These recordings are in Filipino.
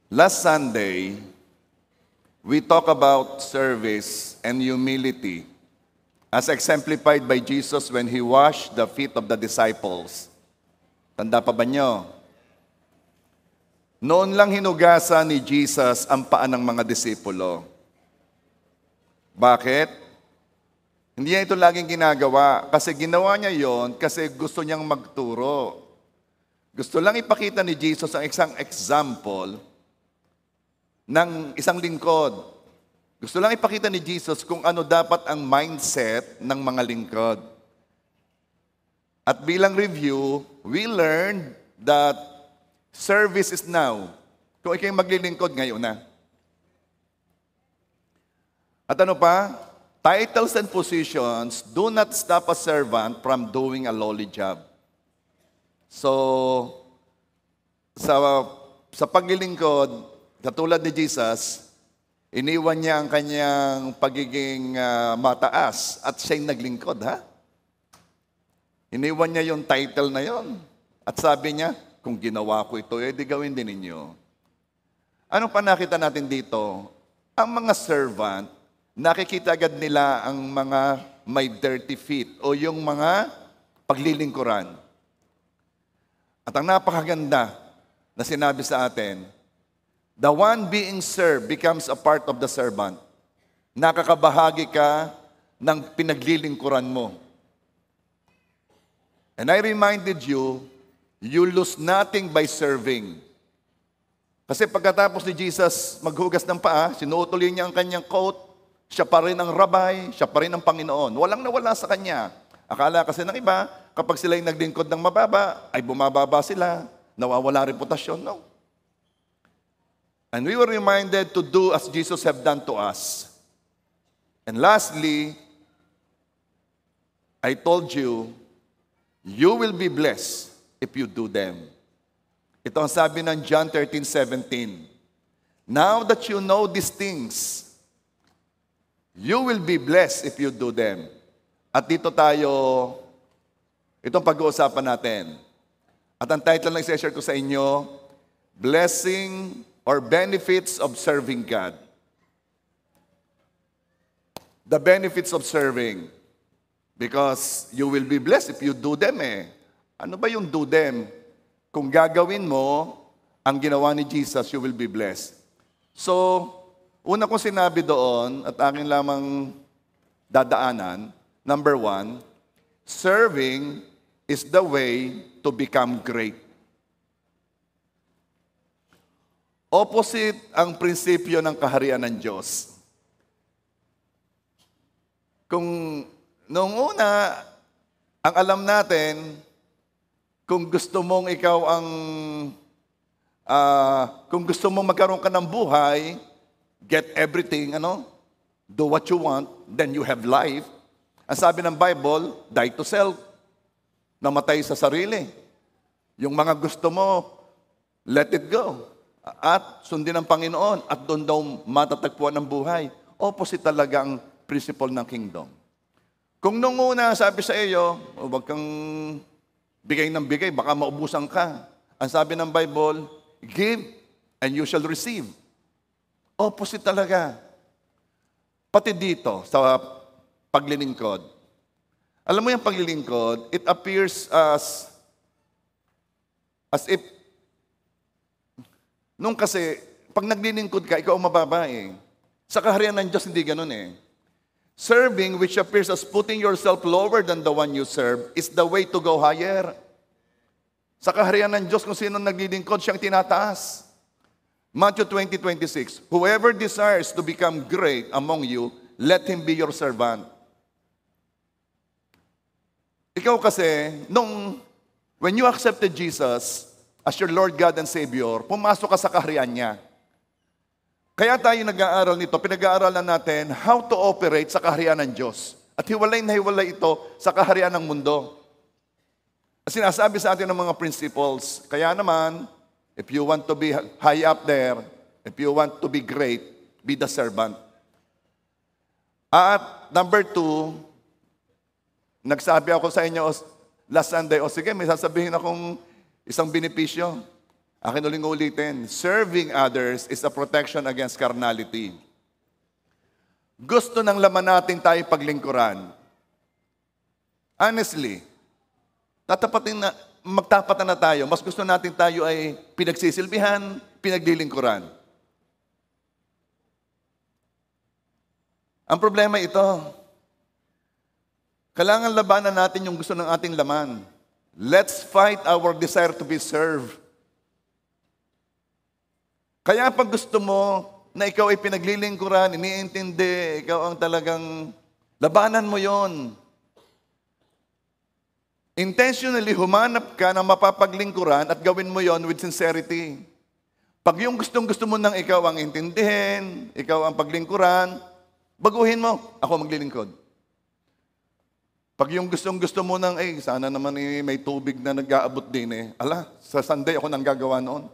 Last Sunday, we talk about service and humility as exemplified by Jesus when He washed the feet of the disciples. Tanda pa ba nyo? Noon lang hinugasan ni Jesus ang paa ng mga disipulo. Bakit? Hindi niya ito laging ginagawa kasi ginawa niya yon kasi gusto niyang magturo. Gusto lang ipakita ni Jesus ang isang example ng isang lingkod. Gusto lang ipakita ni Jesus kung ano dapat ang mindset ng mga lingkod. At bilang review, we learned that service is now. Kung ikaw'y maglilingkod, ngayon na. At ano pa? Titles and positions do not stop a servant from doing a lowly job. So, sa paglilingkod, katulad ni Jesus, iniwan niya ang kanyang pagiging mataas at siya'y naglingkod, ha? Iniwan niya yung title na yon. At sabi niya, kung ginawa ko ito, di gawin din ninyo. Ano pa nakita natin dito? Ang mga servant, nakikita agad nila ang mga may dirty feet o yung mga paglilingkuran. At ang napakaganda na sinabi sa atin, the one being served becomes a part of the servant. Nakakabahagi ka ng pinaglilingkuran mo. And I reminded you, you lose nothing by serving. Kasi pagkatapos ni Jesus maghugas ng paa, sinutuloy niya ang kanyang coat, siya pa rin ang rabay, siya pa rin ang Panginoon. Walang nawala sa kanya. Akala kasi ng iba, kapag sila'y naglingkod ng mababa, ay bumababa sila, nawawala reputasyon. No. And we were reminded to do as Jesus have done to us. And lastly, I told you, you will be blessed if you do them. Ito ang sabi ng John 13:17. Now that you know these things, you will be blessed if you do them. At dito tayo, itong pag-uusapan natin. At ang title na i-share ko sa inyo, Blessing or benefits of serving God. The benefits of serving. Because you will be blessed if you do them eh. Ano ba yung do them? Kung gagawin mo ang ginawa ni Jesus, you will be blessed. So, una kong sinabi doon at akin lamang dadaanan, number 1, serving is the way to become great. Opposite ang prinsipyo ng kaharian ng Diyos. Kung noong una, ang alam natin, kung gusto mong ikaw ang, kung gusto mong magkaroon ka ng buhay, get everything, do what you want, then you have life. Ang sabi ng Bible, die to self. Namatay sa sarili. Yung mga gusto mo, let it go. At sundin ang Panginoon at doon daw matatagpuan ng buhay. Opposite talaga ang principle ng kingdom. Kung nung una sabi sa iyo, huwag kang bigay ng bigay, baka maubusan ka. Ang sabi ng Bible, give and you shall receive. Opposite talaga. Pati dito sa paglilingkod. Alam mo yung paglilingkod, it appears as if nung kasi, pag naglilingkod ka, ikaw ang mababa eh. Sa kaharian ng Diyos, hindi ganun eh. Serving, which appears as putting yourself lower than the one you serve, is the way to go higher. Sa kaharian ng Diyos, kung sino naglilingkod, siyang tinataas. Matthew 20:26, whoever desires to become great among you, let him be your servant. Ikaw kasi, when you accepted Jesus as your Lord God and Savior, pumasok ka sa kaharian niya. Kaya tayo nag-aaral nito, pinag-aaralan natin how to operate sa kaharian ng Diyos. At hiwalay na hiwalay ito sa kaharian ng mundo. Sinasabi sa atin ng mga principles, kaya naman, if you want to be high up there, if you want to be great, be the servant. At number 2, nagsabi ako sa inyo last Sunday, sige, may sasabihin akong isang benepisyo. Akin uling ulitin, serving others is a protection against carnality. Gusto ng laman natin tayo paglingkuran. Honestly, magtapatan na tayo. Mas gusto natin tayo ay pinagsisilbihan, pinaglilingkuran. Ang problema ito, kailangan labanan natin yung gusto ng ating laman. Let's fight our desire to be served. Kaya pag gusto mo na ikaw ay pinaglilingkuran, iniintindi, ikaw ang talagang labanan mo yon. Intentionally, humanap ka ng mapapaglingkuran at gawin mo yon with sincerity. Pag yung gustong-gusto mo nang ikaw ang intindihin, ikaw ang paglingkuran, baguhin mo, ako maglilingkod. Pag yung gustong-gusto mo nang, sana naman may tubig na nag-aabot din sa Sunday ako nang gagawa noon.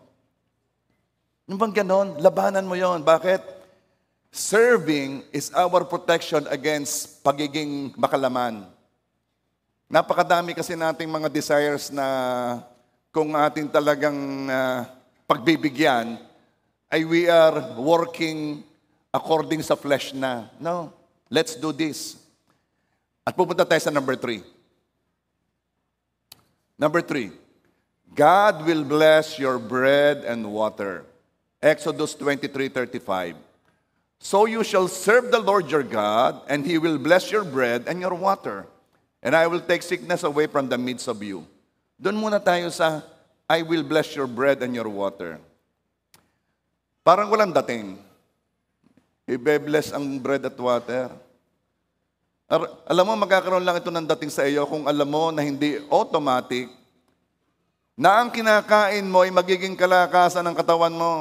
Yung bang ganon, labanan mo yon. Bakit? Serving is our protection against pagiging makalaman. Napakadami kasi nating mga desires na kung ating talagang pagbibigyan, ay we are working according sa flesh na. No, let's do this. At pupunta tayo sa number 3. Number 3, God will bless your bread and water. Exodus 23:35. So you shall serve the Lord your God, and He will bless your bread and your water. And I will take sickness away from the midst of you. Doon muna tayo sa, I will bless your bread and your water. Parang walang dating. Ibe-bless ang bread at water. Alam mo, magkakaroon lang ito ng dating sa iyo kung alam mo na hindi automatic na ang kinakain mo ay magiging kalakasan ng katawan mo.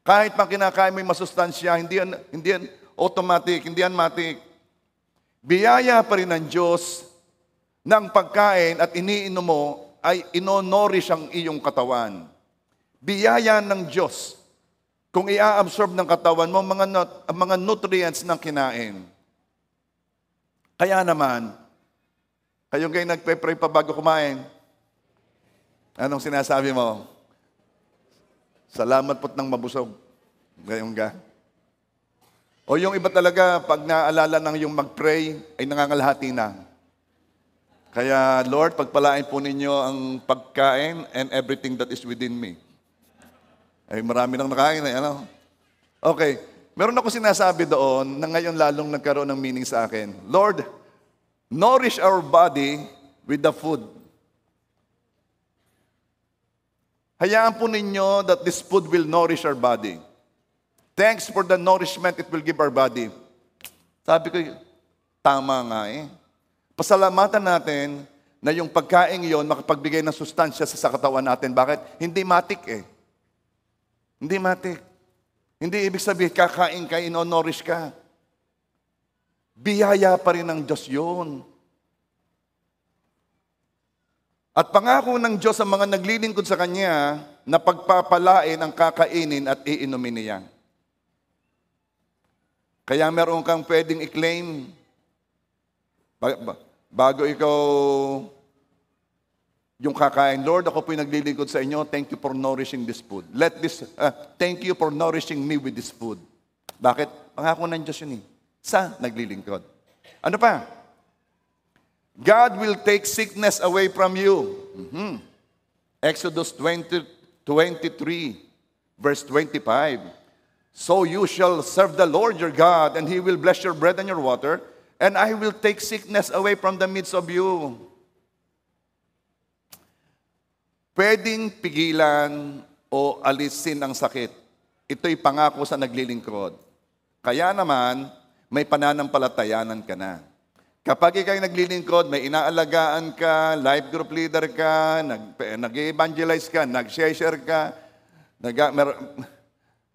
Kahit pang kinakain mo ay masustansya, hindi yan automatic, hindi yan matik. Biyaya pa rin ng Diyos ng pagkain at iniinom mo ay inonorish ang iyong katawan. Biyaya ng Diyos kung i-absorb ng katawan mo mga nutrients ng kinain. Kaya naman, kayo kayo nagpe-pray pa bago kumain. Anong sinasabi mo? Salamat po't nang mabusog. Gayong ga. O yung iba talaga, pag naalala ng yung mag-pray, ay nangangalhati na. Kaya, Lord, pagpalain po ninyo ang pagkain and everything that is within me. Ay marami nang nakain. Ano? Okay. Meron ako sinasabi doon na ngayon lalong nagkaroon ng meaning sa akin. Lord, nourish our body with the food. Hayaan po ninyo that this food will nourish our body. Thanks for the nourishment it will give our body. Sabi ko, tama nga Pasalamatan natin na yung pagkain yon makapagbigay ng sustansya sa katawan natin. Bakit? Hindi matik Hindi matik. Hindi ibig sabihin, kakain ka, ino-nourish ka. Biyaya pa rin ng Diyos yun. At pangako ng Diyos sa mga naglilingkod sa Kanya na pagpapalain ang kakainin at iinumin niya. Kaya meron kang pwedeng i-claim. Bago ikaw yung kakain, Lord, ako po'y naglilingkod sa inyo. Thank you for nourishing this food. Thank you for nourishing me with this food. Bakit? Pangako ng Diyos yun sa naglilingkod. Ano pa? God will take sickness away from you. Exodus 23, verse 25. So you shall serve the Lord your God, and He will bless your bread and your water, and I will take sickness away from the midst of you. Pwedeng pigilan o alisin ang sakit. Ito'y pangako sa naglilingkod. Kaya naman, may pananampalatayanan ka na. Kapag ikaw'y naglilingkod, may inaalagaan ka, life group leader ka, nag-evangelize ka, nag-share ka,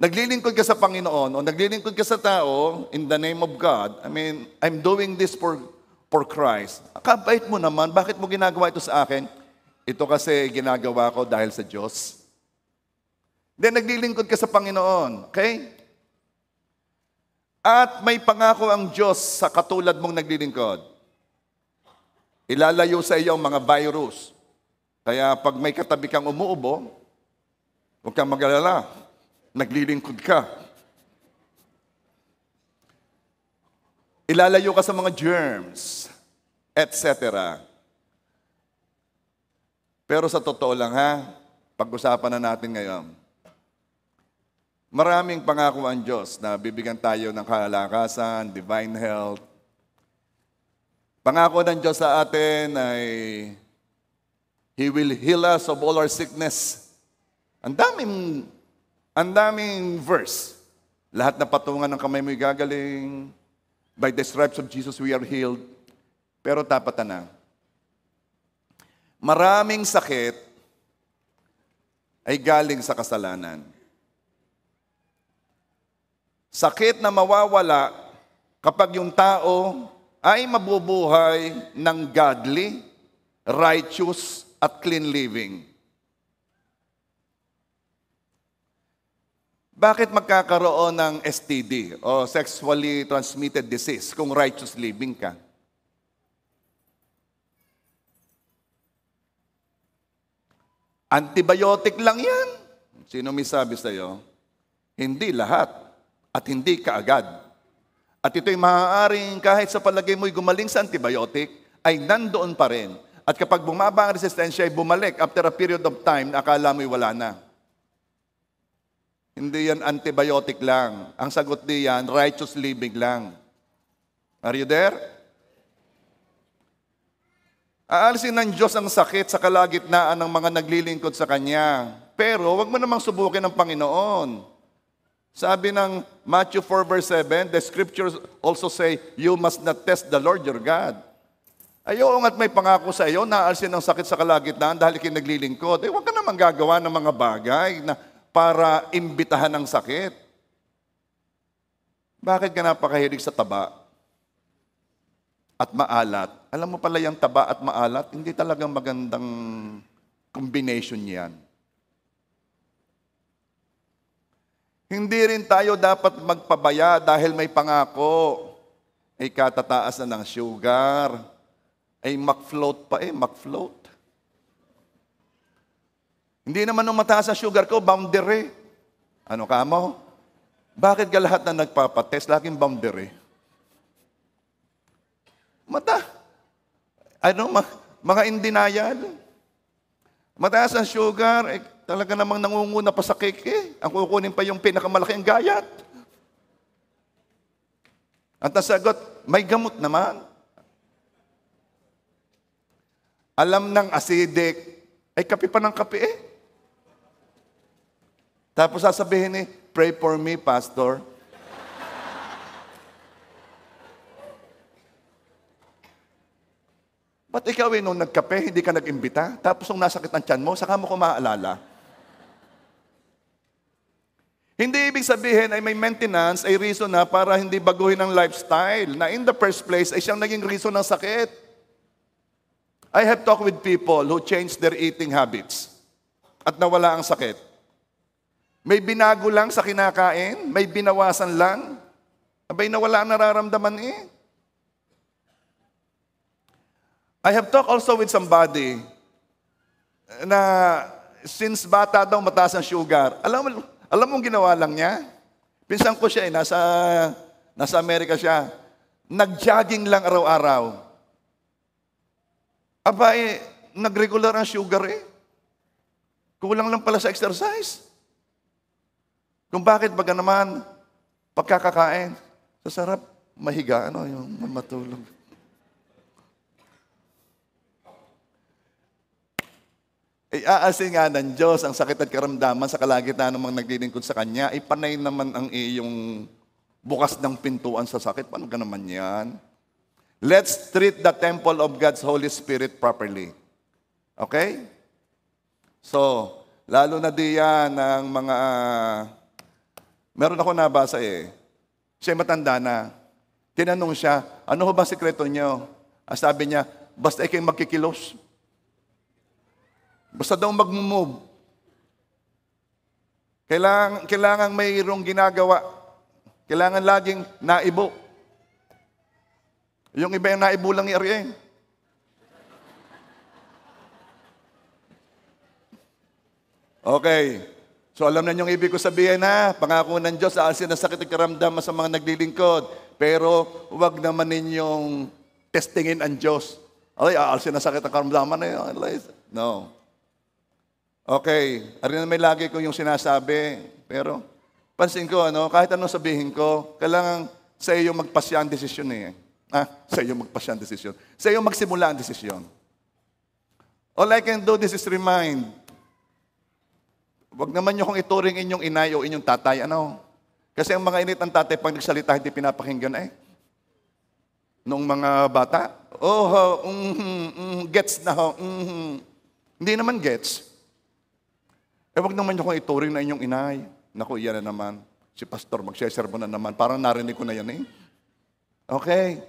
naglilingkod ka sa Panginoon o naglilingkod ka sa tao in the name of God. I'm doing this for Christ. Kabait mo naman, bakit mo ginagawa ito sa akin? Ito kasi ginagawa ko dahil sa Diyos. Then naglilingkod ka sa Panginoon, okay? At may pangako ang Diyos sa katulad mong naglilingkod. Ilalayo sa iyo ang mga virus. Kaya pag may katabi kang umuubo, Huwag kang mag-alala. Naglilingkod ka. Ilalayo ka sa mga germs, etc. Pero sa totoo lang pag-usapan na natin ngayon. Maraming pangako ang Diyos na bibigyan tayo ng kalakasan, divine health. Pangako ng Diyos sa atin ay He will heal us of all our sickness. Ang daming verse. Lahat na patungan ng kamay mo'y gagaling. By the stripes of Jesus we are healed. Pero tapat na. Maraming sakit ay galing sa kasalanan. Sakit na mawawala kapag yung tao ay mabubuhay ng godly, righteous, at clean living. Bakit magkakaroon ng STD o sexually transmitted disease kung righteous living ka? Antibiotic lang yan. Sino may sabi sa'yo? Hindi lahat at hindi kaagad. At ito'y maaaring kahit sa palagay mo'y gumaling sa antibiotic, ay nandoon pa rin. At kapag bumaba ang resistensya, ay bumalik after a period of time na akala mo'y wala na. Hindi yan antibiotic lang. Ang sagot diyan, righteous living lang. Are you there? Aalisin ng Diyos ang sakit sa kalagitnaan ng mga naglilingkod sa Kanya. Pero wag mo namang subukin ng Panginoon. Sabi ng Matthew 4 verse 7, the scriptures also say, you must not test the Lord your God. Ayaw at may pangako sa iyo na aalisin ang sakit sa kalagitnaan dahil naglilingkod. Huwag ka namang gagawa ng mga bagay na para imbitahan ng sakit. Bakit ka napakahilig sa taba at maalat? Alam mo pala yung taba at maalat, hindi talagang magandang combination yan. Hindi rin tayo dapat magpabaya dahil may pangako. Ay katataas na ng sugar. Ay McFloat pa McFloat. Hindi naman nung mataas ang sugar ko, boundary. Ano ka mo? Bakit ka lahat na nagpapatest, laging boundary? Mata. Mga in denial. Mataas ang sugar, talaga namang nangunguna pa sa cake Ang kukunin pa yung pinakamalaking gayat. At nasagot, may gamot naman. Alam ng acidic, ay kape pa ng kape Tapos sasabihin pray for me, Pastor. Ba't ikaw nung nagkape, hindi ka nag-imbita? Tapos nung nasakit ang tiyan mo, saka mo ko maaalala? Hindi ibig sabihin ay may maintenance, ay reason na para hindi baguhin ang lifestyle. Na in the first place, ay siyang naging reason ng sakit. I have talked with people who changed their eating habits at nawala ang sakit. May binago lang sa kinakain, may binawasan lang. Abay nawala ang nararamdaman I have talked also with somebody na since bata daw mataas ang sugar. Alam mo ginawa lang niya? Pinsan ko siya nasa Amerika siya. Nag-jogging lang araw-araw. Abay, nag-regular ang sugar Kulang lang pala sa exercise. Kung bakit baga naman, pagkakakain, sa sarap, mahiga, yung matulog. Aasin nga ng Diyos ang sakit at karamdaman sa kalagitnaan ng mga naglilingkod sa Kanya, panay naman ang iyong bukas ng pintuan sa sakit. Paano ka naman yan? Let's treat the temple of God's Holy Spirit properly. Okay? So, lalo na diyan ng mga... meron ako nabasa Siya matanda na. Tinanong siya, ano ho ba sikreto niyo? Sabi niya, basta ikay magkikilos. Basta daw mag-move. Kailangan mayroong ginagawa. Kailangan laging naibo. Yung iba yung naibo lang i-ariyan. Okay. So alam na yung ibig ko sabihin ha, pangako ng Diyos, aalsin ang sakit at karamdaman sa mga naglilingkod. Pero huwag naman ninyong testingin ang Diyos. Ay, aalsin ang sakit at karamdaman na yun. No. Okay, arin na may lagi ko yung sinasabi. Pero pansin ko, kahit anong sabihin ko, kailangan sa iyo magpasya ang desisyon eh. Sa iyo magpasya ang desisyon. Sa iyo magsimula ang desisyon. All I can do this is remind. Huwag naman nyo kung ituring inyong inay o inyong tatay. Kasi ang mga init ng tatay, pag nagsalita, hindi pinapakinggan Noong mga bata, gets na ho. Hindi naman gets. Huwag naman nyo kung ituring na inyong inay. Naku, iyan na naman. Si pastor, magseserbo na naman. Parang narinig ko na yan Okay.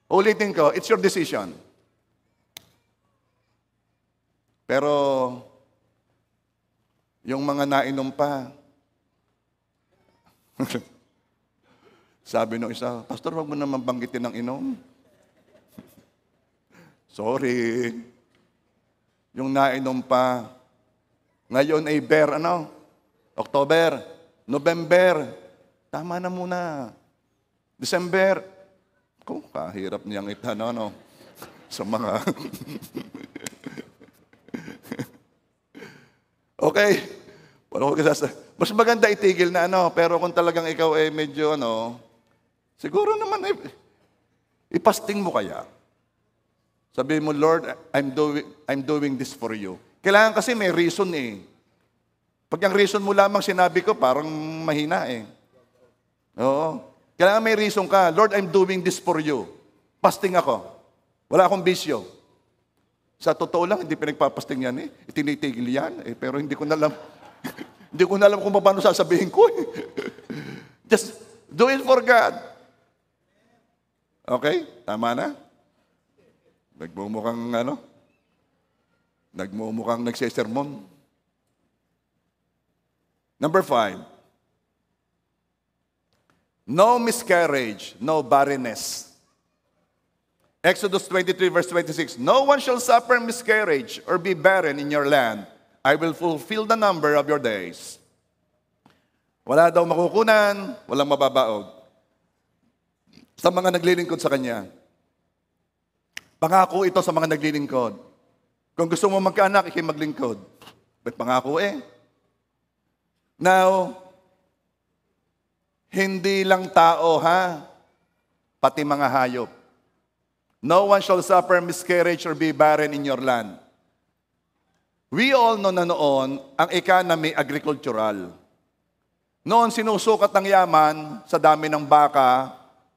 Ulitin ko, it's your decision. Pero, yung mga nainom pa, sabi nung isa, Pastor, wag mo naman banggitin ng inom. Sorry. Yung nainom pa, ngayon ay October, November, tama na muna. December, kung kahirap niyang itanong, sa mga... Okay. Mas maganda itigil na pero kung talagang ikaw medyo siguro naman ipasting mo kaya. Sabihin mo, Lord, I'm doing this for you. Kailangan kasi may reason Pag ang reason mo lamang sinabi ko, parang mahina Oo. Kailangan may reason ka. Lord, I'm doing this for you. Pasting ako. Wala akong bisyo. Sa totoo lang, hindi pinagpapasting yan Itinitigil yan pero hindi ko na alam. Hindi ko na alam kung paano sasabihin ko Just do it for God. Okay? Tama na? Nagmumukhang nagsesermon. Number 5. No miscarriage, no barrenness. Exodus 23 verse 26, no one shall suffer miscarriage or be barren in your land. I will fulfill the number of your days. Wala daw makukunan, walang mababaog. Sa mga naglilingkod sa Kanya. Pangako ito sa mga naglilingkod. Kung gusto mo magkaanak, maglingkod. May pangako Now, hindi lang tao pati mga hayop. No one shall suffer miscarriage or be barren in your land. We all know na noon ang economy agricultural. Noon sinusukat ang yaman sa dami ng baka,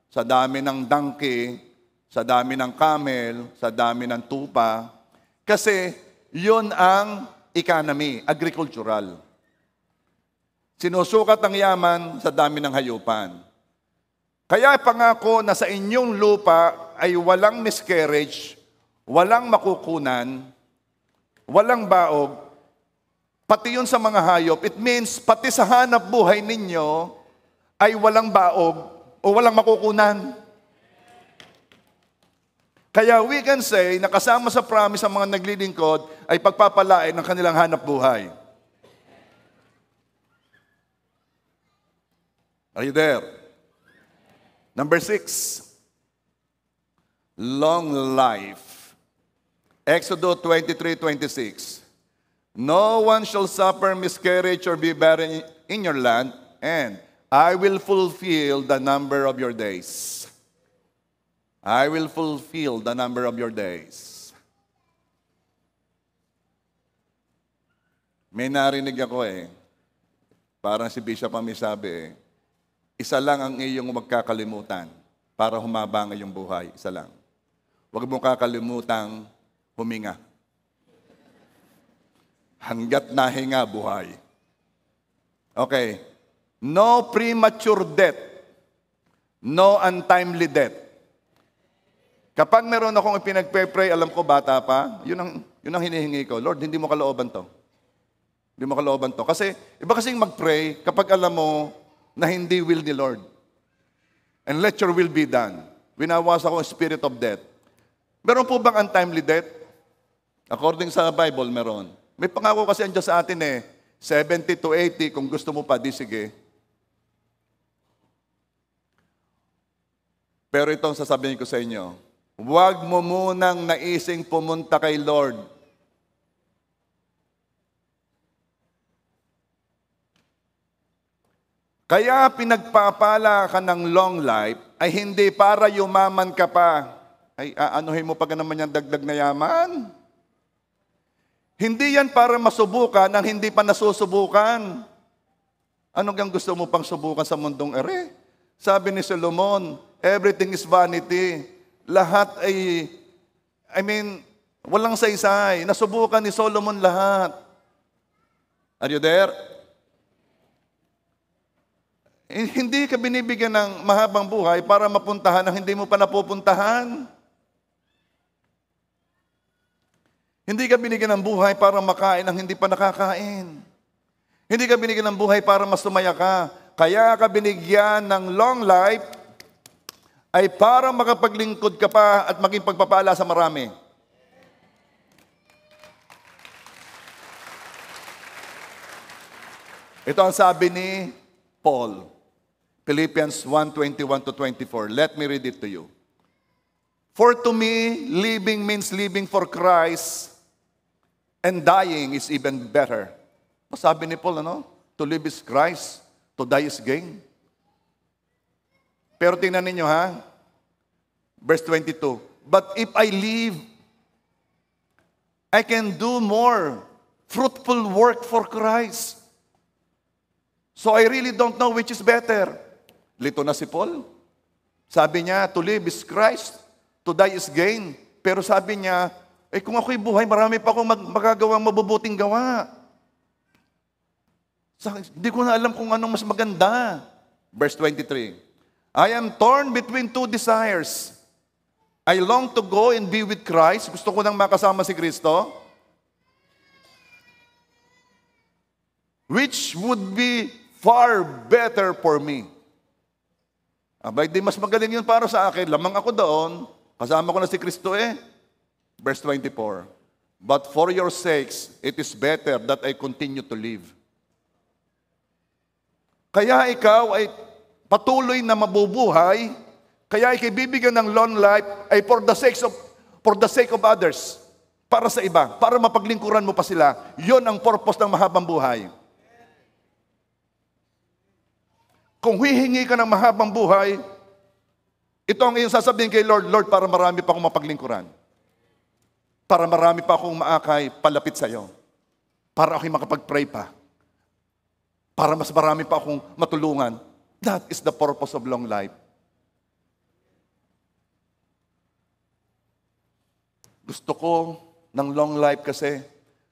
sa dami ng donkey, sa dami ng camel, sa dami ng tupa. Kasi yun ang economy, agricultural. Sinusukat ang yaman sa dami ng hayupan. Kaya pangako na sa inyong lupa ay walang miscarriage, walang makukunan, walang baog, pati yun sa mga hayop. It means pati sa hanap buhay ninyo ay walang baog o walang makukunan. Kaya we can say na kasama sa promise ang mga naglilingkod ay pagpapalain ng kanilang hanap buhay. Are you there? Number 6, long life. Exodus 23:26. No one shall suffer miscarriage or be barren in your land, and I will fulfill the number of your days. I will fulfill the number of your days. May narinig ako parang si Bishop ang may sabi isa lang ang iyong magkakalimutan para humaba ang iyong buhay. Isa lang. Huwag mo kakalimutang huminga. Hanggat nahinga, buhay. Okay. No premature death. No untimely death. Kapag meron akong ipinagpe-pray, alam ko bata pa, yun ang hinihingi ko. Lord, hindi mo kalooban to. Hindi mo kalooban to. Kasi, iba kasing mag-pray kapag alam mo na hindi will ni Lord. And let your will be done. Winawas ako ang spirit of death. Meron po bang untimely death? According sa Bible, meron. May pangako kasi ang Diyos sa atin 70 to 80, kung gusto mo pa, di sige. Pero ito ang sasabihin ko sa inyo, huwag mo munang naising pumunta kay Lord. Kaya pinagpapala ka ng long life ay hindi para yumaman ka pa. Ay, aanuhin mo pa ka naman yung dagdag na yaman. Hindi yan para masubukan ang hindi pa nasusubukan. Ano kang gusto mo pang subukan sa mundong ere? Sabi ni Solomon, everything is vanity. Lahat ay, walang saysay. Nasubukan ni Solomon lahat. Are you there? Hindi ka binibigyan ng mahabang buhay para mapuntahan ang hindi mo pa napupuntahan. Hindi ka binigyan ng buhay para makain ang hindi pa nakakain. Hindi ka binigyan ng buhay para masumaya ka. Kaya ka binigyan ng long life ay para makapaglingkod ka pa at maging pagpapala sa marami. Ito ang sabi ni Paul. Philippians 1:21-24. Let me read it to you. For to me, living means living for Christ, and dying is even better. Sabi ni Paul, to live is Christ, to die is gain. Pero tingnan ninyo verse 22. But if I live, I can do more fruitful work for Christ. So I really don't know which is better. Lito na si Paul. Sabi niya, to live is Christ, to die is gain. Pero sabi niya, kung ako'y buhay, marami pa akong magagawang mabubuting gawa. Hindi ko na alam kung anong mas maganda. Verse 23. I am torn between two desires. I long to go and be with Christ. Gusto ko nang makasama si Kristo. Which would be far better for me. Abay, di mas magaling yun para sa akin. Lamang ako doon. Kasama ko na si Kristo Verse 24. But for your sakes, it is better that I continue to live. Kaya ikaw ay patuloy na mabubuhay, kaya ikibibigyan ng long life ay for the sake of others. Para sa iba, para mapaglingkuran mo pa sila. Yun ang purpose ng mahabang buhay. Kung hihingi ka ng mahabang buhay, ito ang iyong sasabihin kay Lord, Lord, para marami pa akong mapaglingkuran. Para marami pa akong maakay palapit sa iyo. Para ako'y makapag-pray pa. Para mas marami pa akong matulungan. That is the purpose of long life. Gusto ko ng long life kasi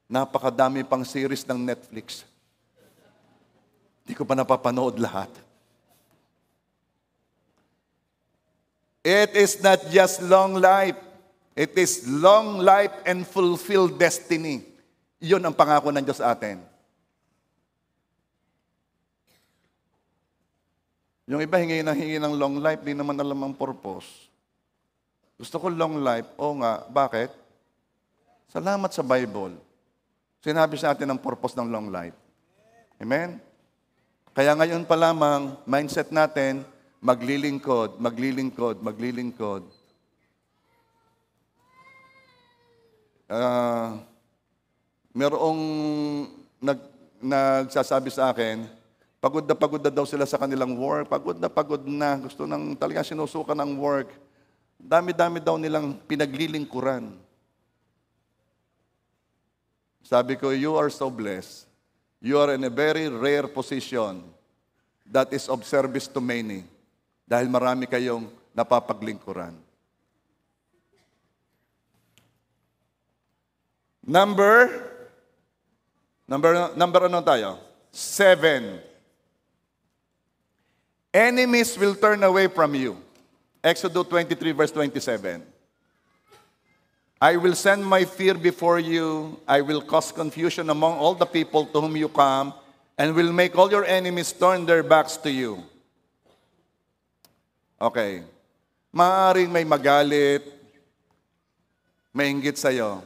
napakadami pang series ng Netflix. Hindi ko pa napapanood lahat. It is not just long life. It is long life and fulfilled destiny. Iyon ang pangako ng Diyos sa atin. Yung iba hingi ng long life, di naman alam ang purpose. Gusto ko long life. Oo nga, bakit? Salamat sa Bible. Sinabi sa atin ang purpose ng long life. Amen? Kaya ngayon pa lamang, mindset natin, maglilingkod, maglilingkod, maglilingkod. Merong nagsasabi sa akin, pagod na daw sila sa kanilang work, pagod na, gusto nang talagang sinusuka ng work. Dami-dami daw nilang pinaglilingkuran. Sabi ko, you are so blessed. You are in a very rare position that is of service to many. Dahil marami kayong napapaglingkuran. Number ano tayo? 7. Enemies will turn away from you. Exodus 23 verse 27. I will send my fear before you. I will cause confusion among all the people to whom you come, and will make all your enemies turn their backs to you. Okay. Maaaring may magalit, may inggit sa'yo.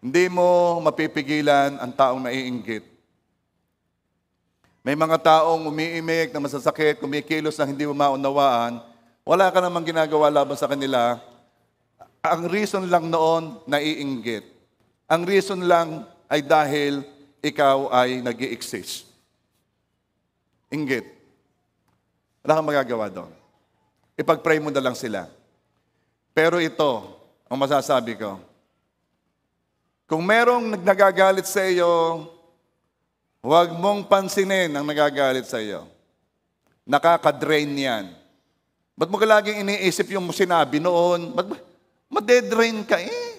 Hindi mo mapipigilan ang taong naiinggit. May mga taong umiimik na masasakit, kumikilos na hindi mo maunawaan, wala ka namang ginagawa laban sa kanila. Ang reason lang noon, naiinggit. Ang reason lang ay dahil ikaw ay nag-i-exist. Inggit. Wala kang magagawa doon. Ipag-pray mo na lang sila. Pero ito, ang masasabi ko, kung merong nagagalit sa iyo, huwag mong pansinin ang nagagalit sa iyo. Nakaka-drain yan. Ba't mo ka laging iniisip yung sinabi noon? Madedrain ka eh.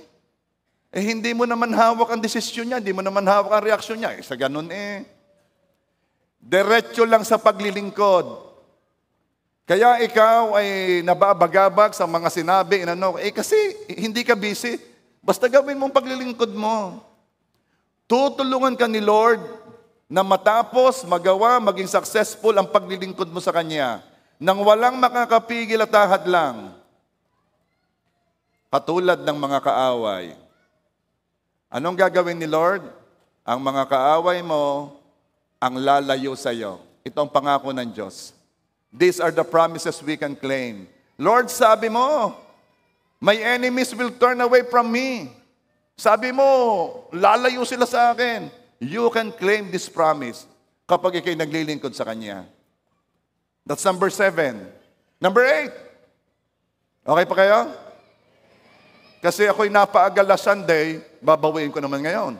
Hindi mo naman hawak ang desisyon niya, hindi mo naman hawak ang reaksyon niya. Sa ganun eh. Diretso lang sa paglilingkod. Kaya ikaw ay nababagabag sa mga sinabi, kasi hindi ka busy. Basta gawin mong paglilingkod mo. Tutulungan ka ni Lord na matapos, magawa, maging successful ang paglilingkod mo sa Kanya nang walang makakapigil at hadlang. Katulad ng mga kaaway. Anong gagawin ni Lord? Ang mga kaaway mo ang lalayo sa iyo. Ito ang pangako ng Diyos. These are the promises we can claim. Lord, sabi mo, my enemies will turn away from me. Sabi mo, lalayo sila sa akin. You can claim this promise kapag ikay naglilingkod sa Kanya. That's number 7. Number 8. Okay pa kayo? Kasi ako'y napaagal last Sunday, babawiin ko naman ngayon.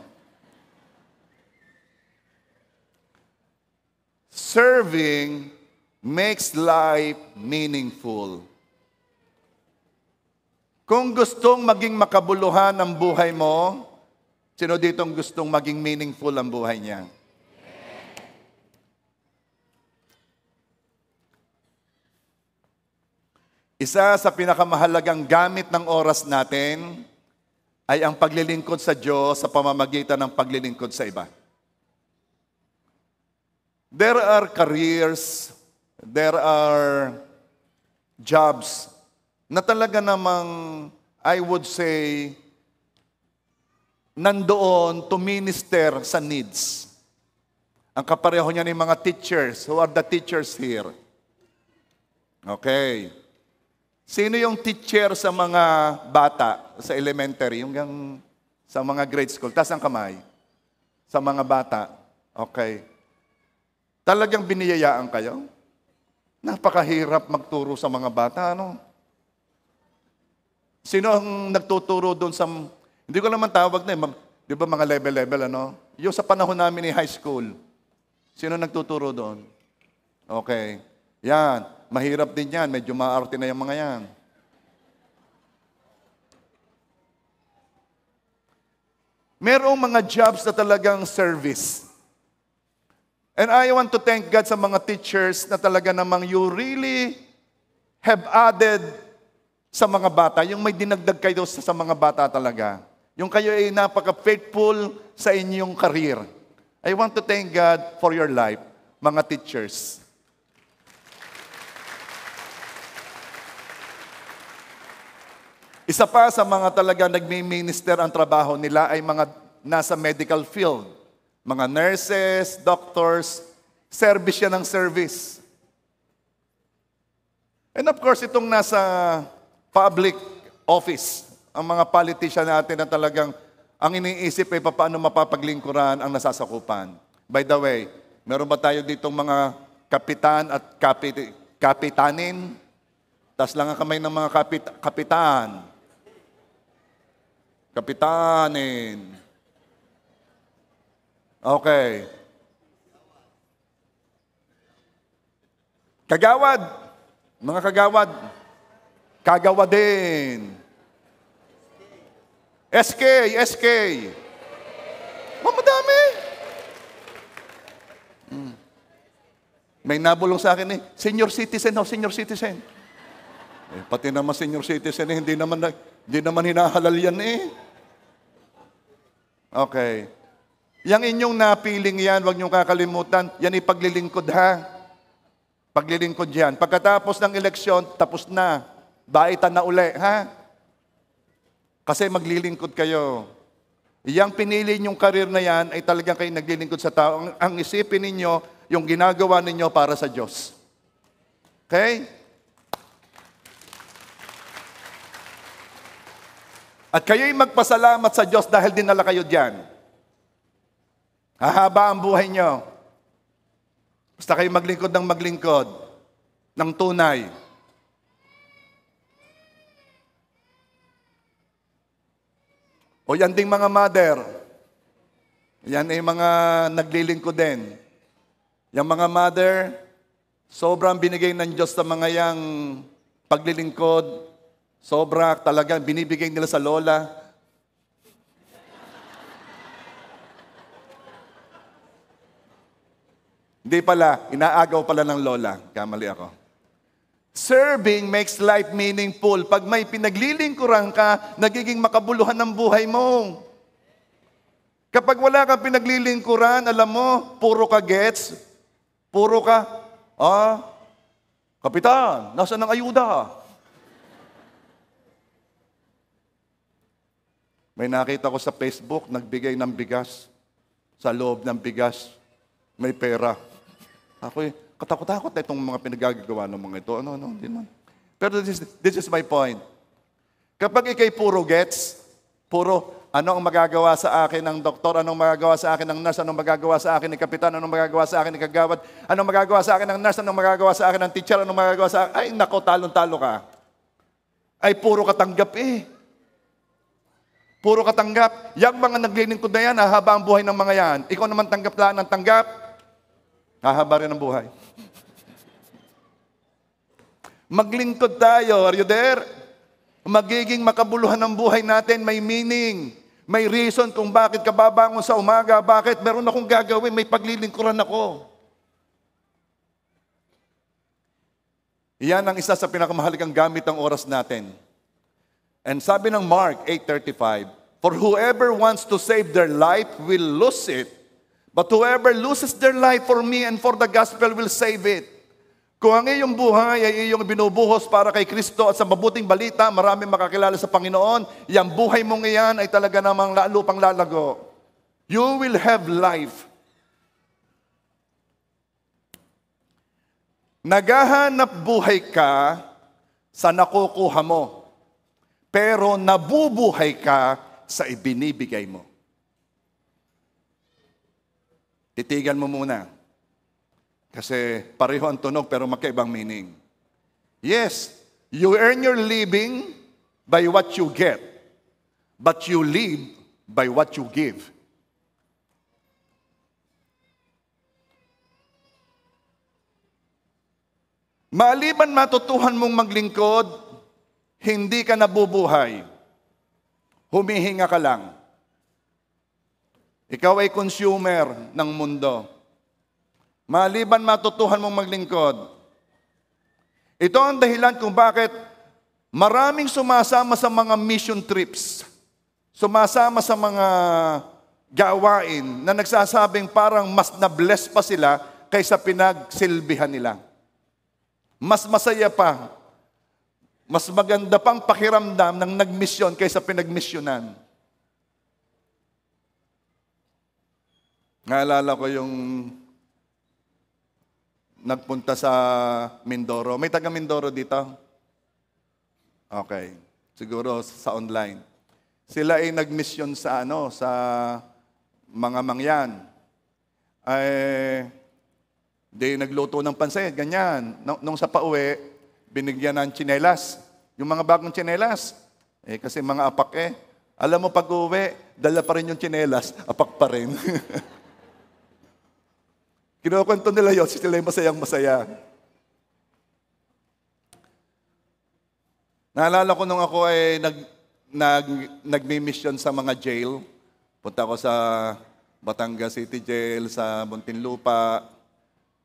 Serving makes life meaningful. Kung gustong maging makabuluhan ang buhay mo, sino ditong gustong maging meaningful ang buhay niya? Isa sa pinakamahalagang gamit ng oras natin ay ang paglilingkod sa Diyos sa pamamagitan ng paglilingkod sa iba. There are careers, there are jobs na talaga namang, I would say, nandoon to minister sa needs. Ang kapareho niya ng mga teachers. Who are the teachers here? Okay. Sino yung teacher sa mga bata sa elementary? Sa mga grade school? Taas ang kamay. Sa mga bata. Okay. Talagang biniyayaan kayo? Napakahirap magturo sa mga bata, ano? Sino ang nagtuturo doon sa... Hindi ko naman tawag na eh. Di ba mga level-level, ano? Yung sa panahon namin ni high school. Sino nagtuturo doon? Okay. Yan. Mahirap din yan. Medyo maarte na yung mga yan. Merong mga jobs na talagang service. And I want to thank God sa mga teachers na talaga namang you really have added sa mga bata. Yung may dinagdag kayo sa mga bata talaga. Yung kayo ay napaka-faithful sa inyong career. I want to thank God for your life, mga teachers. Isa pa sa mga talaga nagmi-minister ang trabaho nila ay mga nasa medical field. Mga nurses, doctors, service yan ng service. And of course, itong nasa public office, ang mga politician natin na talagang ang iniisip ay paano mapapaglingkuran ang nasasakupan. By the way, meron ba tayo ditong mga kapitan at kapitanin? Taas lang ang kamay ng mga kapitan. Kapitanin. Okay. Kagawad. Mga kagawad. Kagawadin. SK. Madami. May nabulong sa akin senior citizen. Pati naman senior citizen, hindi naman hinahalal yan Okay. Yang inyong napiling yan, huwag niyong kakalimutan, yan paglilingkod ha. Paglilingkod yan. Pagkatapos ng eleksyon, tapos na. Baitan na uli, ha? Kasi maglilingkod kayo. Yang pinili niyong karir na yan ay talagang kayo naglilingkod sa tao. Ang isipin ninyo, yung ginagawa ninyo para sa Diyos. Okay? At kayo'y magpasalamat sa Diyos dahil dinala kayo diyan. Hahaba ang buhay nyo. Basta kayo maglingkod ng tunay. O yan ding mga mother, yan ay mga naglilingkod din. Yung mga mother, sobrang binigay ng Diyos sa mga yang paglilingkod, sobra talaga binibigay nila sa lola. Hindi pala, inaagaw pala ng lola. Kamali ako. Serving makes life meaningful. Pag may pinaglilingkuran ka, nagiging makabuluhan ng buhay mo. Kapag wala kang pinaglilingkuran, alam mo, puro ka gets, puro ka, Kapitan, nasaan ang ayuda? May nakita ko sa Facebook, nagbigay ng bigas. Sa loob ng bigas, may pera. Ako katakot-takot na itong mga pinagagawa ng mga ito. Hindi naman. Pero this is my point. Kapag ikay puro gets, puro anong magagawa sa akin ng doktor, anong magagawa sa akin ng nurse, anong magagawa sa akin ng kapitan, anong magagawa sa akin ng kagawad, anong magagawa sa akin ng nurse, anong magagawa sa akin ng teacher, anong magagawa sa akin, ay nako, talon-talo ka. Ay puro katanggap Puro katanggap. Yang mga naglilingkod na yan, hahaba ang buhay ng mga yan. Ikaw naman tanggap lang ng tanggap, hahaba rin ang buhay. Maglingkod tayo. Are you there? Magiging makabuluhan ng buhay natin. May meaning. May reason kung bakit ka babangon sa umaga. Bakit? Meron akong gagawin. May paglilingkuran ako. Iyan ang isa sa pinakamahalagang gamit ng oras natin. And sabi ng Mark 8:35, "For whoever wants to save their life will lose it. But whoever loses their life for me and for the gospel will save it." Kung ang iyong buhay ay iyong binubuhos para kay Kristo at sa mabuting balita, marami makakilala sa Panginoon, yung buhay mong iyan ay talaga namang lalo pang lalago. You will have life. Naghahanap buhay ka sa nakukuha mo, pero nabubuhay ka sa ibinibigay mo. Titigan mo muna. Kasi pareho ang tunog pero magkaibang meaning. Yes, you earn your living by what you get, but you live by what you give. Maliban matutuhan mong maglingkod, hindi ka nabubuhay. Humihinga ka lang. Ikaw ay consumer ng mundo. Maliban matutuhan mong maglingkod. Ito ang dahilan kung bakit maraming sumasama sa mga mission trips. Sumasama sa mga gawain na nagsasabing parang mas na-bless pa sila kaysa pinagsilbihan nila. Mas masaya pa. Mas maganda pang pakiramdam ng nagmisyon kaysa pinagmisyonan. Naalala ko yung nagpunta sa Mindoro. May taga Mindoro dito? Okay. Siguro sa online. Sila ay nagmisyon sa sa mga mangyan. Di nagluto ng pansit, ganyan. Nung sa pauwi, binigyan ng tsinelas. Yung mga bagong tsinelas. Kasi mga apak Alam mo pag uwi, dala pa rin yung tsinelas, apak pa rin. Kinukwento nila yun, sila yung masayang-masaya. Naalala ko nung ako ay nagmi-mission sa mga jail. Punta ako sa Batangas City Jail, sa Muntinlupa.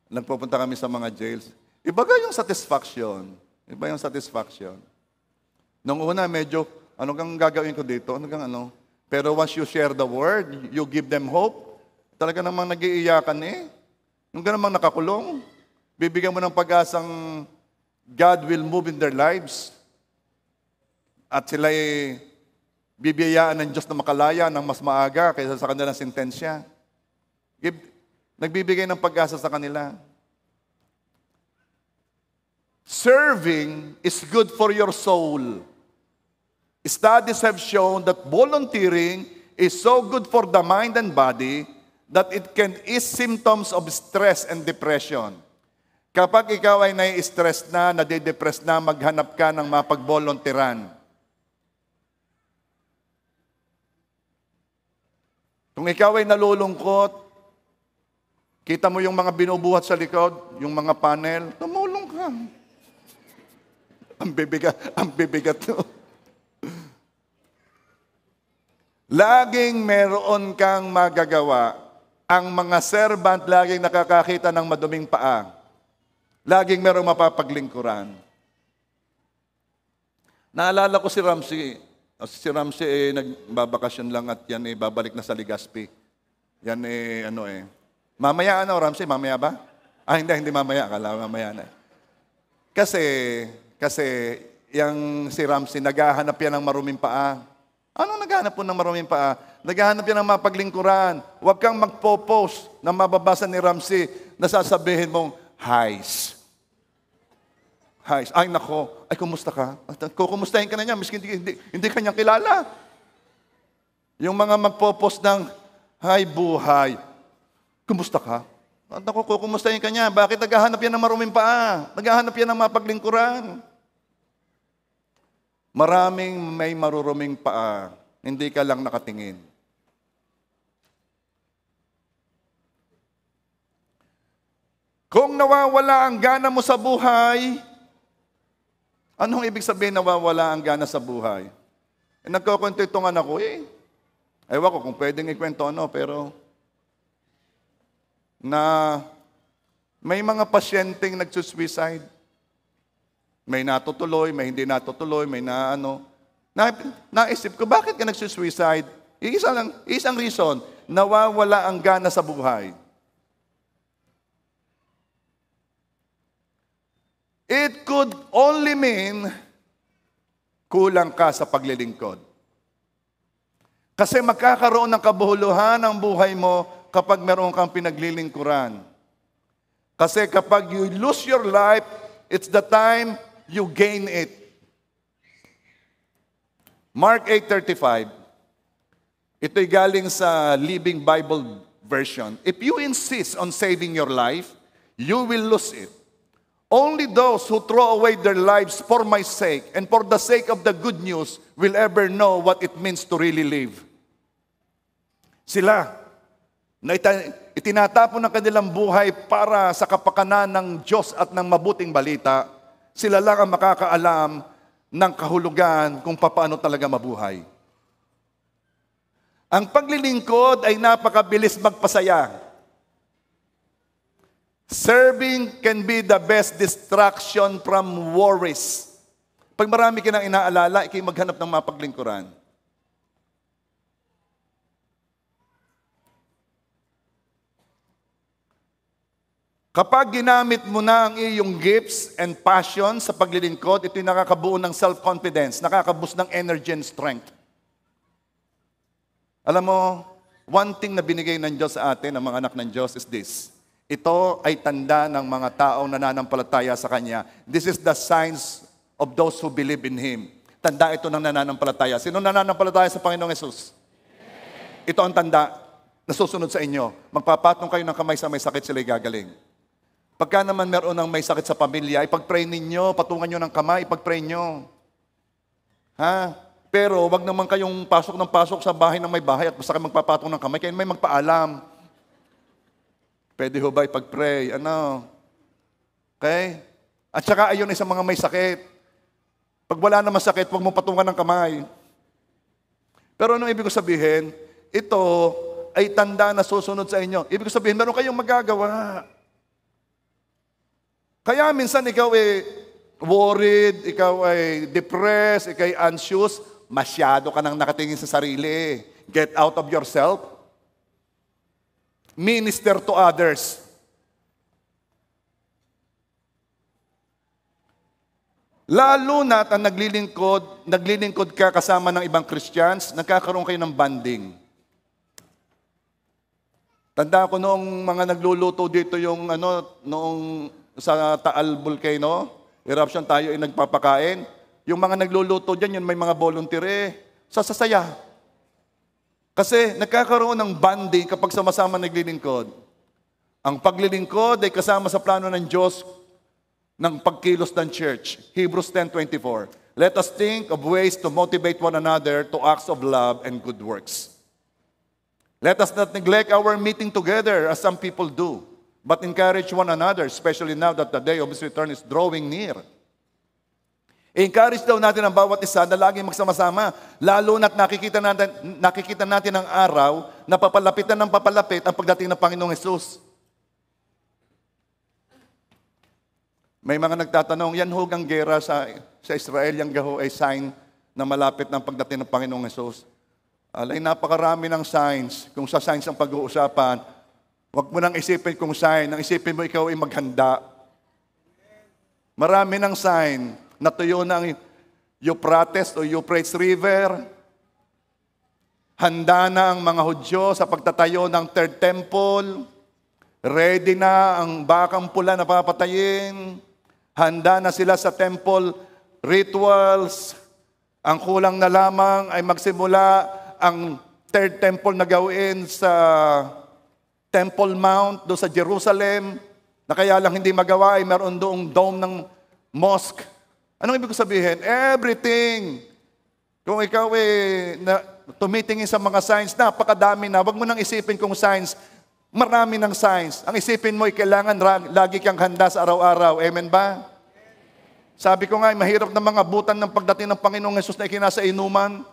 Nagpupunta kami sa mga jails. Iba yung satisfaction. Iba yung satisfaction. Nung una, medyo, ano kang gagawin ko dito? Pero once you share the word, you give them hope, talaga namang nag-iiyakan Yung namang nakakulong, bibigyan mo ng pag-asang God will move in their lives. At sila bibiyayaan ng Diyos na makalaya ng mas maaga kaysa sa kanilang sentensya. Nagbibigay ng pag-asa sa kanila. Serving is good for your soul. Studies have shown that volunteering is so good for the mind and body that it can ease symptoms of stress and depression. Kapag ikaw ay nai-stress na, nade-depress na, maghanap ka ng mapag-volunteeran. Kung ikaw ay nalulungkot, kita mo yung mga binubuhat sa likod, yung mga panel, tumulong ka. Ang bibigat to. Laging meron kang magagawa. Ang mga servant laging nakakakita ng maduming paa. Laging merong mapapaglingkuran. Naalala ko si Ramsey. Si Ramsey nagbabakasyon lang at yan babalik na sa Legazpi. Yan mamaya Ramsey? Mamaya ba? Hindi mamaya. Akala mamaya na. Kasi yung si Ramsey, naghahanap yan ng maruming paa. Anong naghahanap po ng maruming paa? Naghahanap yan ng mapaglingkuran. Huwag kang magpo-post na mababasa ni Ramsey na sasabihin mong, Highs. Ay nako, kumusta ka? Kukumustahin ka na niya, miskin hindi ka niya kilala. Yung mga magpo-post ng, Hi buhay, kumusta ka? Naku, kukumustahin ka niya. Bakit naghahanap yan ng maruming paa? Naghahanap yan ng mapaglingkuran. Maraming may maruruming paa, hindi ka lang nakatingin. Kung nawawala ang gana mo sa buhay, anong ibig sabihin nawawala ang gana sa buhay? Nagkukwento itong anak ko, ewan ko kung pwedeng ikwento pero na may mga pasyenteng nagsusuicide. May natutuloy, may hindi natutuloy, may naisip ko, bakit ka nagsusuicide? Isang reason, nawawala ang gana sa buhay. It could only mean kulang ka sa paglilingkod. Kasi magkakaroon ng kabuhuluhan ang buhay mo kapag meron kang pinaglilingkuran. Kasi kapag you lose your life, it's the time you gain it. Mark 8:35. Ito'y galing sa Living Bible Version. If you insist on saving your life, you will lose it. Only those who throw away their lives for my sake and for the sake of the good news will ever know what it means to really live. Sila, na itinatapon ng kanilang buhay para sa kapakanan ng Diyos at ng mabuting balita, sila lang ang makakaalam ng kahulugan kung paano talaga mabuhay. Ang paglilingkod ay napakabilis magpasaya. Serving can be the best distraction from worries. Pag marami ka nang inaalala, ikay maghanap ng mapaglingkuran. Kapag ginamit mo na ang iyong gifts and passion sa paglilingkod, ito'y nakakabuo ng self-confidence, nakakaboost ng energy and strength. Alam mo, one thing na binigay ng Diyos sa atin, ng mga anak ng Diyos, is this. Ito ay tanda ng mga taong nananampalataya sa Kanya. This is the signs of those who believe in Him. Tanda ito ng nananampalataya. Sino nananampalataya sa Panginoong Yesus? Ito ang tanda na susunod sa inyo. Magpapatong kayo ng kamay sa may sakit, sila'y gagaling. Pagka naman meron ng may sakit sa pamilya, ipag-pray ninyo, patungan nyo ng kamay, ipag-pray nyo. Pero wag naman kayong pasok ng pasok sa bahay ng may bahay at basta kayo magpapatong ng kamay, kayo may magpaalam. Pwede ho ba ipag-pray? Okay? At saka ayun ay sa mga may sakit. Pag wala naman sakit, huwag mo patungan ng kamay. Pero anong ibig ko sabihin? Ito ay tanda na susunod sa inyo. Ibig ko sabihin, meron kayong magagawa. Kaya minsan ikaw ay worried, ikaw ay depressed, ikaw ay anxious, masyado ka nang nakatingin sa sarili. Get out of yourself. Minister to others. Lalo na't ang naglilingkod ka kasama ng ibang Christians, nagkakaroon kayo ng bonding. Tanda ko noong mga nagluluto dito yung noong sa Taal Volcano, eruption tayo ay nagpapakain. Yung mga nagluluto diyan, yun may mga volunteer sasasaya. Kasi nagkakaroon ng bonding kapag sama-sama naglilingkod. Ang paglilingkod ay kasama sa plano ng Diyos ng pagkilos ng church. Hebrews 10:24. Let us think of ways to motivate one another to acts of love and good works. Let us not neglect our meeting together as some people do, but encourage one another, especially now that the day of His return is drawing near. I-encourage daw natin ang bawat isa na laging magsama-sama, lalo na't nakikita natin ang araw na papalapitan ng papalapit ang pagdating ng Panginoong Hesus. May mga nagtatanong, yan ho ang gera sa Israel, yan gaho ay sign na malapit ng pagdating ng Panginoong Hesus. Alay, napakarami ng signs. Kung sa signs ang pag-uusapan, huwag mo nang isipin kung sign. Ang isipin mo, ikaw ay maghanda. Marami ng sign. Natuyo na ang Euphrates o Euphrates River. Handa na ang mga Hudyo sa pagtatayo ng Third Temple. Ready na ang bakang pula na papatayin. Handa na sila sa temple rituals. Ang kulang na lamang ay magsimula ang Third Temple na gawin sa Temple Mount, doon sa Jerusalem, na kaya lang hindi magawa ay meron doong dome ng mosque. Anong ibig sabihin? Everything. Kung ikaw tumitingin sa mga signs, napakadami na. Huwag mo nang isipin kung signs. Marami ng signs. Ang isipin mo ay kailangan lagi kang handa sa araw-araw. Amen ba? Sabi ko nga, mahirap na mga butan ng pagdating ng Panginoong Hesus na ikinasa inuman.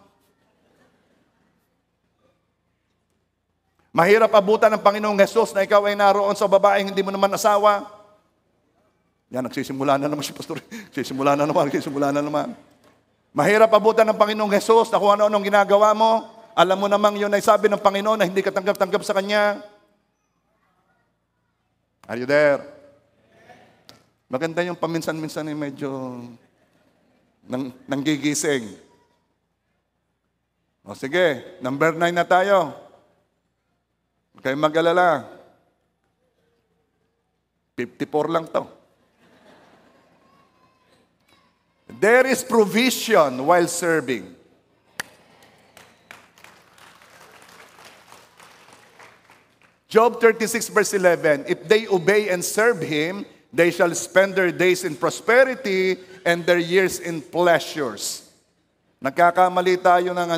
Mahirap abutan ng Panginoong Hesus na ikaw ay naroon sa babaeng hindi mo naman asawa. Yan, nagsisimula na naman si Pastor. Nagsisimula na naman. Mahirap abutan ng Panginoong Hesus na kung ano-anong ginagawa mo. Alam mo namang yun ay sabi ng Panginoon na hindi ka tanggap-tanggap sa Kanya. Are you there? Maganda yung paminsan-minsan ay medyo nanggigising. O sige, number 9 na tayo. Huwag kayong mag-alala. 54 lang to. There is provision while serving. Job 36 verse 11, if they obey and serve Him, they shall spend their days in prosperity and their years in pleasures. Nagkakamali tayo ng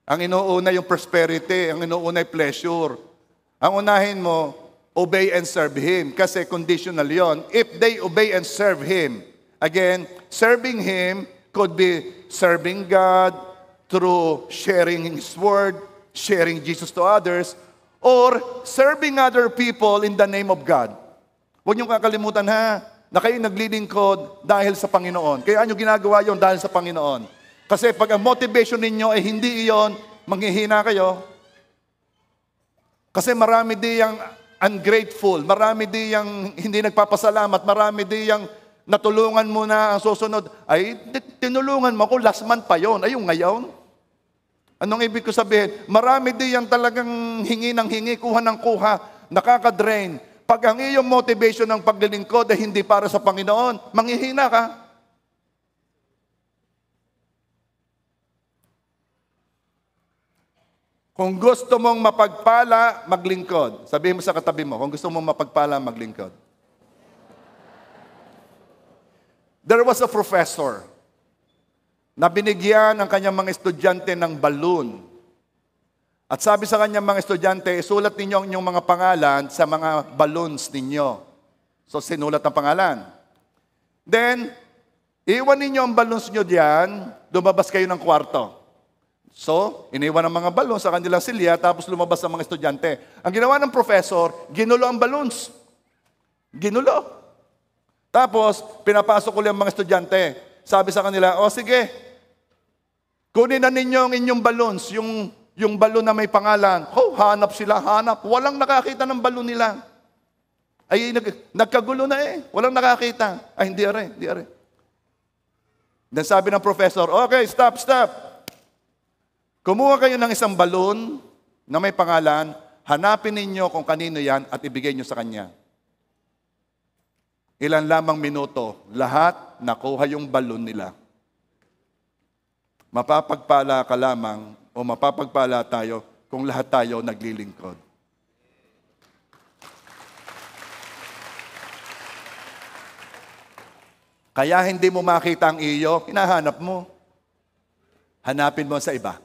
Ang inuuna yung prosperity, ang inuuna yung pleasure. Ang unahin mo, obey and serve Him. Kasi conditional yon. If they obey and serve Him, again, serving Him could be serving God through sharing His Word, sharing Jesus to others, or serving other people in the name of God. Huwag niyong kakalimutan na kayo naglilingkod dahil sa Panginoon. Kaya nyo ginagawa yon dahil sa Panginoon. Kasi pag ang motivation ninyo ay hindi iyon, manghihina kayo. Kasi marami di yung ungrateful, marami di yung hindi nagpapasalamat, marami di yung natulungan mo na ang susunod. Ay, tinulungan mo ako, last month pa yon. Ayun ngayon. Anong ibig ko sabihin? Marami di yung talagang hingi ng hingi, kuha ng kuha, nakaka-drain. Pag ang iyong motivation ng paglilingkod ay hindi para sa Panginoon, manghihina ka. Kung gusto mong mapagpala, maglingkod. Sabihin mo sa katabi mo, kung gusto mong mapagpala, maglingkod. There was a professor na binigyan ang kanyang mga estudyante ng balloon. At sabi sa kanyang mga estudyante, isulat ninyo ang inyong mga pangalan sa mga balloons ninyo. So, sinulat ang pangalan. Then, iwan ninyo ang balloons nyo diyan, lumabas kayo ng kwarto. So, iniwan ang mga balloons sa kanilang silya, tapos lumabas ang mga estudyante. Ang ginawa ng professor, ginulo ang balloons. Ginulo. Tapos, pinapasok ulit ang mga estudyante. Sabi sa kanila, o sige, kunin na ninyo ang inyong balloons, yung balloon na may pangalan. Hanap sila, hanap. Walang nakakita ng balloon nila. Ay, nagkagulo na walang nakakita. Ay, hindi are. Then sabi ng professor, okay, stop. Kumuha kayo ng isang balon na may pangalan, hanapin ninyo kung kanino yan at ibigay nyo sa kanya. Ilan lamang minuto, lahat nakuha yung balon nila. Mapapagpala ka lamang o mapapagpala tayo kung lahat tayo naglilingkod. Kaya hindi mo makita ang iyo, hinahanap mo. Hanapin mo sa iba.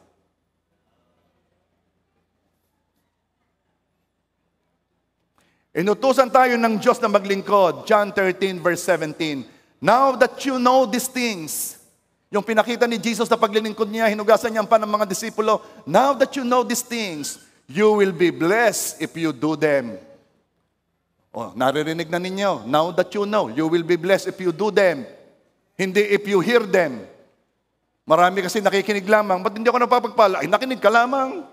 Inutusan tayo ng Diyos na maglingkod. John 13 verse 17. Now that you know these things, yung pinakita ni Jesus na paglilingkod niya, hinugasan niya ang pan ng mga disipulo. Now that you know these things, you will be blessed if you do them. Oh, naririnig na ninyo. Now that you know, you will be blessed if you do them. Hindi if you hear them. Marami kasi nakikinig lamang. Ba't hindi ako napapagpala? Ay, nakinig ka lamang.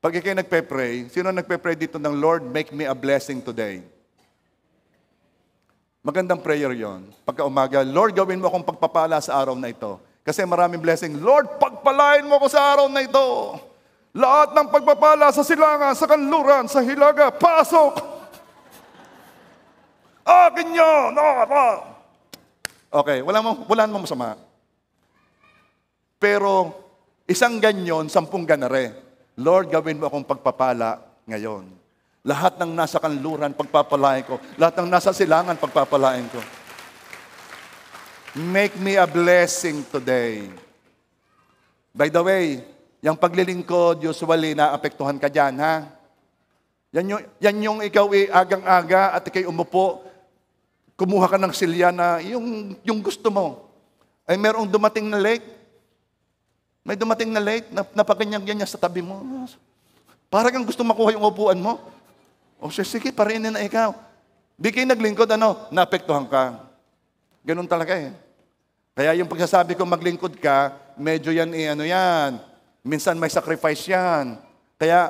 Pag ikay nagpe-pray, sino nagpe-pray dito ng Lord, make me a blessing today? Magandang prayer yon. Pagka umaga, Lord, gawin mo akong pagpapala sa araw na ito. Kasi maraming blessing. Lord, pagpalain mo ako sa araw na ito. Lahat ng pagpapala sa silangan, sa kanluran, sa hilaga, pasok! Akin yun! Okay, wala namang masama. Pero, isang ganyon, 10 ganare. Lord, gawin mo akong pagpapala ngayon. Lahat ng nasa kanluran, pagpapalain ko. Lahat ng nasa silangan, pagpapalain ko. Make me a blessing today. By the way, yung paglilingkod, usually naapektuhan ka dyan, ha? Yan yung ikaw agang-aga at ikay umupo, kumuha ka ng silya na yung gusto mo. Ay merong dumating na late. May dumating na late, napaganyan-ganyan sa tabi mo. Para kang gusto makuha yung upuan mo. O sige, parinin na ikaw. Di kayo naglingkod, naapektuhan ka. Ganun talaga eh. Kaya yung pagsasabi ko maglingkod ka, medyo yan yan. Minsan may sacrifice yan. Kaya,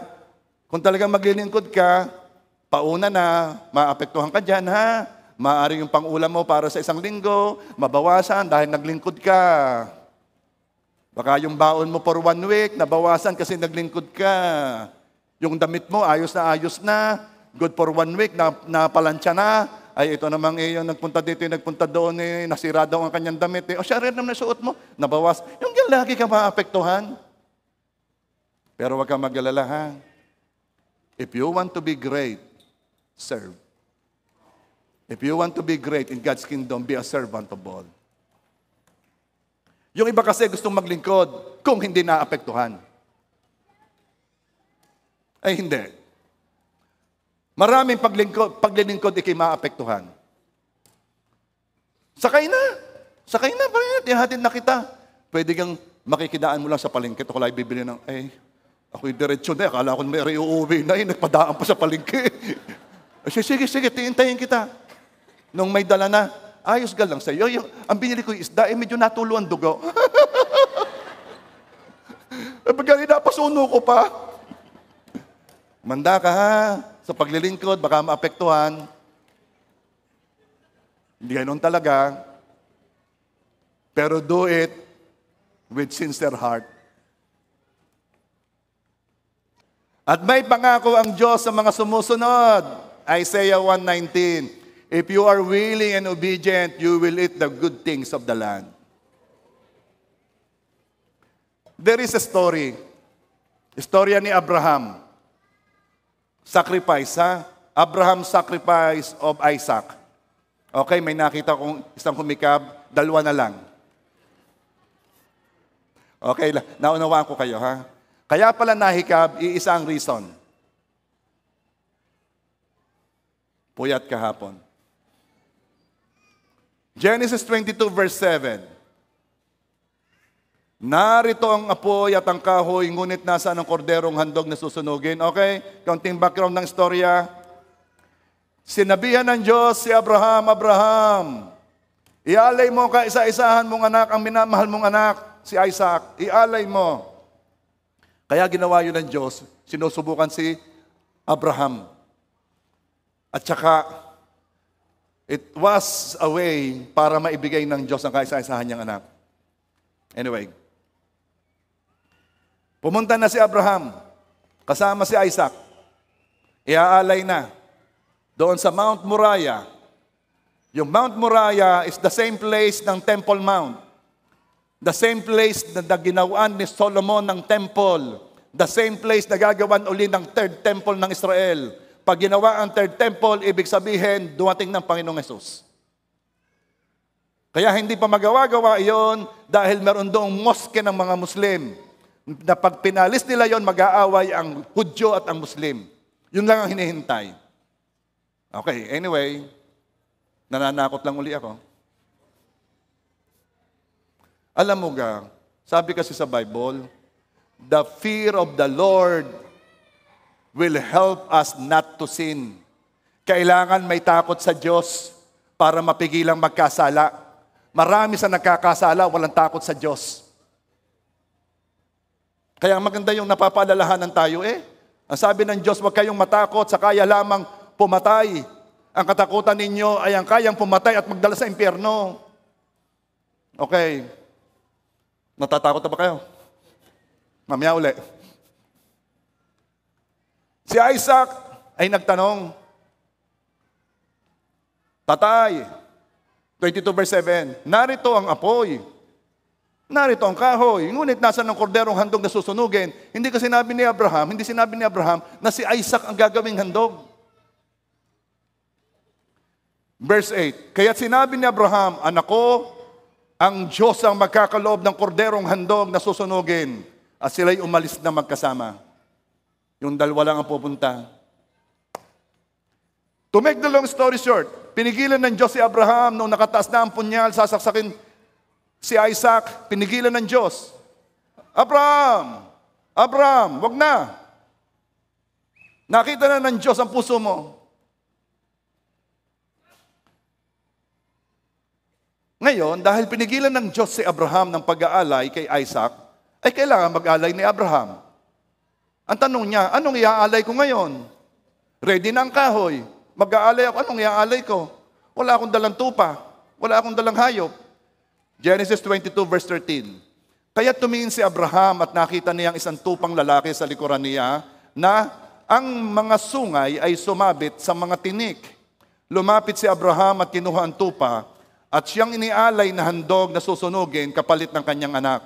kung talagang maglilingkod ka, pauna na, maapektuhan ka dyan, ha? Maaari yung pang-ulam mo para sa isang linggo, mabawasan dahil naglingkod ka. Baka yung baon mo for 1 week, nabawasan kasi naglingkod ka. Yung damit mo, ayos na, good for 1 week, napalansya na. Ay, ito namang yung nagpunta dito, yung nagpunta doon, nasira daw ang kanyang damit. O siya rin naman suot mo, nabawas. Yung lagi ka maapektuhan. Pero wag kang mag-alala, ha? If you want to be great, serve. If you want to be great in God's kingdom, be a servant of all. Yung iba kasi gustong maglingkod kung hindi naapektuhan. Ay hindi. Maraming paglilingkod ikay maapektuhan. Sakay na, ihatid na kita. Pwede kang makikidaan mo lang sa palengke. Ito ko lang bibili ng, ako'y diretsyon na. Akala ko may uuwi na, nagpadaan pa sa palengke. Sige, tiintayin kita. Nung may dala na, ayos gal lang sa'yo. Ang binili ko yung isda, medyo natulo ang dugo. Pagka napasuno ko pa. Manda ka ha, sa paglilingkod, baka maapektuhan. Hindi ganun talaga. Pero do it with sincere heart. At may pangako ang Diyos sa mga sumusunod. Isaiah 1:19. If you are willing and obedient, you will eat the good things of the land. There is a story. Istorya ni Abraham. Sacrifice, ha? Abraham sacrifice of Isaac. Okay, may nakita kong isang humikab, 2 na lang. Okay, naunawaan ko kayo, ha? Kaya pala nahikab, iisa ang reason. Puyat kahapon. Genesis 22 verse 7. Narito ang apoy at ang kahoy, ngunit nasaan ang korderong handog na susunugin. Okay? Kaunting background ng istorya. Sinabihan ng Diyos si Abraham, ialay mo ka isa-isahan mong anak, ang minamahal mong anak, si Isaac. Ialay mo. Kaya ginawa yun ng Diyos, sinusubukan si Abraham. At saka, it was a way para maibigay ng Diyos ang kaisa-isahan niyang anak. Anyway, pumunta na si Abraham, kasama si Isaac. Iaalay na doon sa Mount Moriah. Yung Mount Moriah is the same place ng Temple Mount. The same place na ginawaan ni Solomon ng temple. The same place na gagawan uli ng third temple ng Israel. Pag ginawa ang third temple, ibig sabihin, dumating ng Panginoong Hesus. Kaya hindi pa magawa-gawa iyon dahil meron doong moske ng mga Muslim. Na pag pinalis nila yon, mag-aaway ang Hudyo at ang Muslim. Yun lang ang hinihintay. Okay, anyway, nananakot lang uli ako. Alam mo ga, sabi kasi sa Bible, the fear of the Lord will help us not to sin. Kailangan may takot sa Diyos para mapigilang magkasala. Marami sa nagkakasala, walang takot sa Diyos. Kaya maganda yung napapaalalahanan tayo Ang sabi ng Diyos, huwag kayong matakot sa kaya lamang pumatay. Ang katakutan ninyo ay ang kayang pumatay at magdala sa impyerno. Okay. Natatakot na ba kayo? Mamaya uli. Si Isaac ay nagtanong, Tatay, 22 verse 7, narito ang apoy, narito ang kahoy, ngunit nasa ng korderong handog na susunugin. Hindi sinabi ni Abraham na si Isaac ang gagawing handog. Verse 8, kaya't sinabi ni Abraham, anak ko, ang Diyos ang magkakaloob ng korderong handog na susunugin. At sila'y umalis na magkasama. Yung dalawa lang ang pupunta. To make the long story short, pinigilan ng Diyos si Abraham nung nakataas na ang punyal, sasaksakin si Isaac, pinigilan ng Diyos. Abraham, wag na. Nakita na ng Diyos ang puso mo. Ngayon, dahil pinigilan ng Diyos si Abraham ng pag-aalay kay Isaac, ay kailangan mag-alay ni Abraham. Ang tanong niya, anong iaalay ko ngayon? Ready na ang kahoy. Mag-aalay ako, anong iaalay ko? Wala akong dalang tupa. Wala akong dalang hayop. Genesis 22 verse 13. Kaya tumingin si Abraham at nakita niya ang isang tupang lalaki sa likuran niya na ang mga sungay ay sumabit sa mga tinik. Lumapit si Abraham at kinuha ang tupa at siyang inialay na handog na susunugin kapalit ng kanyang anak.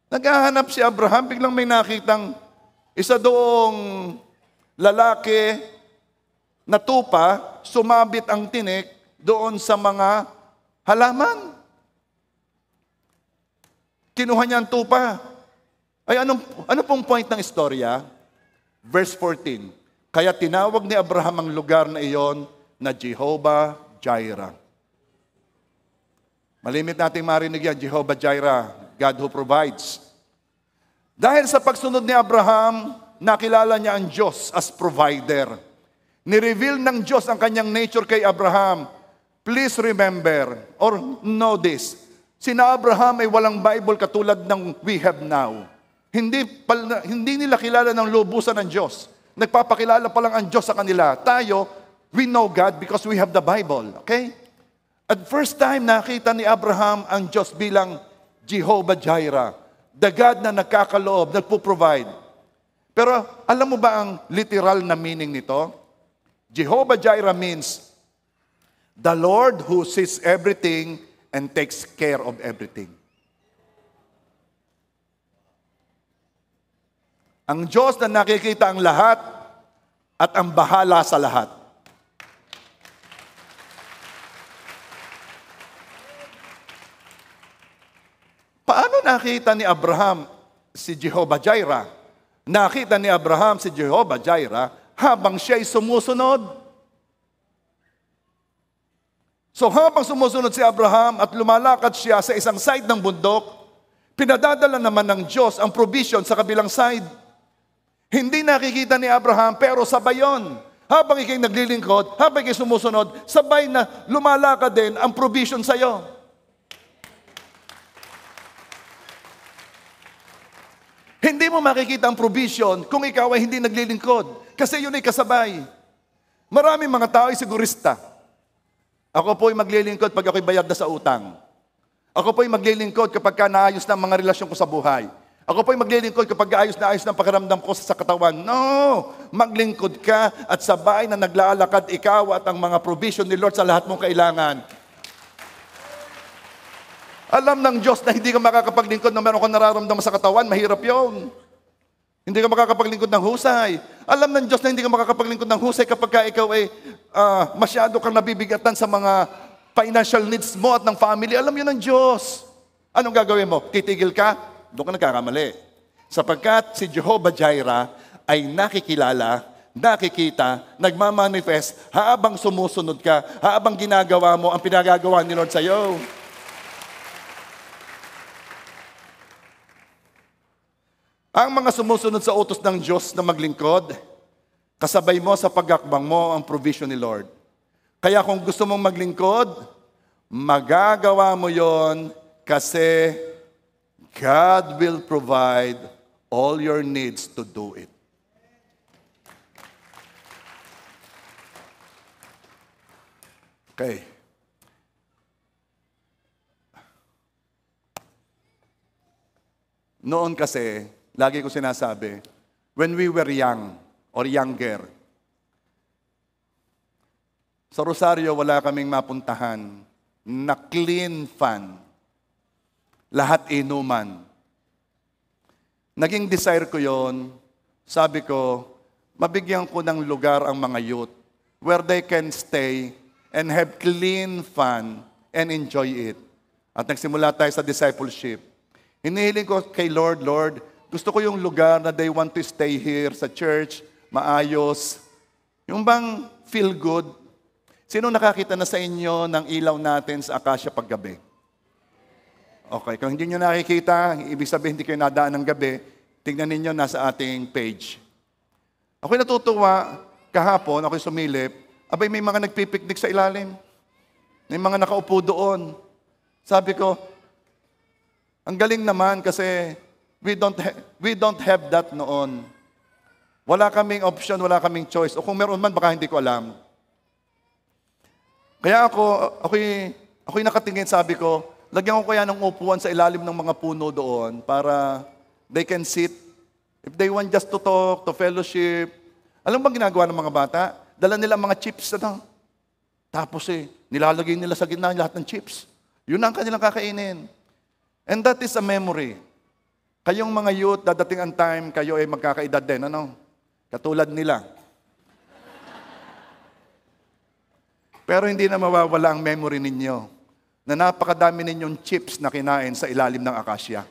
Naghahanap si Abraham, biglang may nakitang isa doong lalaki na tupa, sumabit ang tinik doon sa mga halaman. Kinuha niya ang tupa. Ay, ano pong point ng istorya? Verse 14. Kaya tinawag ni Abraham ang lugar na iyon na Jehovah Jireh. Malimit nating marinig yan, Jehovah Jireh, God who provides. Dahil sa pagsunod ni Abraham, nakilala niya ang Diyos as provider. Nireveal ng Diyos ang kanyang nature kay Abraham. Please remember or know this. Sina Abraham ay walang Bible katulad ng we have now. Hindi nila kilala ng lubusan ng Diyos. Nagpapakilala pa lang ang Diyos sa kanila. Tayo, we know God because we have the Bible. Okay? At first time nakita ni Abraham ang Diyos bilang Jehovah Jireh. The God na nagkakaloob, nagpo-provide. Pero alam mo ba ang literal na meaning nito? Jehovah Jireh means the Lord who sees everything and takes care of everything. Ang Diyos na nakikita ang lahat at ang bahala sa lahat. Paano nakita ni Abraham si Jehovah Jireh? Nakita ni Abraham si Jehovah Jireh habang siya'y sumusunod. So habang sumusunod si Abraham at lumalakad siya sa isang side ng bundok, pinadadala naman ng Diyos ang provision sa kabilang side. Hindi nakikita ni Abraham pero sabay yun. Habang ikay naglilingkod, habang ikay sumusunod, sabay na lumalakad din ang provision sa iyo. Hindi mo makikita ang provision kung ikaw ay hindi naglilingkod. Kasi yun ay kasabay. Maraming mga tao ay sigurista. Ako po ay maglilingkod pag ako'y bayad na sa utang. Ako po ay maglilingkod kapag naayos na ang mga relasyon ko sa buhay. Ako po ay maglilingkod kapag ayos na ayos ng pakiramdam ko sa katawan. No! Maglingkod ka at sabay na naglalakad ikaw at ang mga provision ni Lord sa lahat mong kailangan. Alam ng Diyos na hindi ka makakapaglingkod na meron kang nararamdaman sa katawan, mahirap yon. Hindi ka makakapaglingkod ng husay. Alam ng Diyos na hindi ka makakapaglingkod ng husay kapag ka ikaw ay masyado kang nabibigatan sa mga financial needs mo at ng family. Alam yun ng Diyos. Anong gagawin mo? Titigil ka? Doon ka nagkakamali. Sapagkat si Jehovah Jireh ay nakikilala, nakikita, nagmamanifest habang sumusunod ka, habang ginagawa mo ang pinagagawa ni Lord sa iyo. Ang mga sumusunod sa utos ng Diyos na maglingkod, kasabay mo sa pagakbang mo ang provision ni Lord. Kaya kung gusto mong maglingkod, magagawa mo yon kasi God will provide all your needs to do it. Okay. Noon kasi, lagi ko sinasabi, when we were young or younger, sa Rosario wala kaming mapuntahan na clean fan. Lahat inuman. Naging desire ko yon. Sabi ko, mabigyan ko ng lugar ang mga youth where they can stay and have clean fun and enjoy it. At nagsimula tayo sa discipleship. Hinihiling ko kay Lord, Lord, gusto ko yung lugar na they want to stay here sa church, maayos. Yung bang feel good? Sino nakakita na sa inyo ng ilaw natin sa Acacia paggabi? Okay, kung hindi nyo nakikita, ibig sabihin hindi kayo nadaan ng gabi, tingnan ninyo nasa ating page. Ako'y natutuwa, kahapon, ako'y sumilip, abay may mga nagpipiknik sa ilalim. May mga nakaupo doon. Sabi ko, ang galing naman kasi we don't have that noon. Wala kaming option, wala kaming choice. O kung meron man, baka hindi ko alam. Kaya ako'y nakatingin, sabi ko, lagyan ko kaya ng upuan sa ilalim ng mga puno doon para they can sit. If they want just to talk, to fellowship. Alam mo ba ginagawa ng mga bata? Dala nila mga chips. Tapos nilalagay nila sa gitna lahat ng chips. Yun ang kanilang kakainin. And that is a memory. Kayong mga youth, dadating ang time, kayo ay magkakaedad din. Katulad nila. Pero hindi na mawawala ang memory ninyo na napakadami ninyong chips na kinain sa ilalim ng akasya.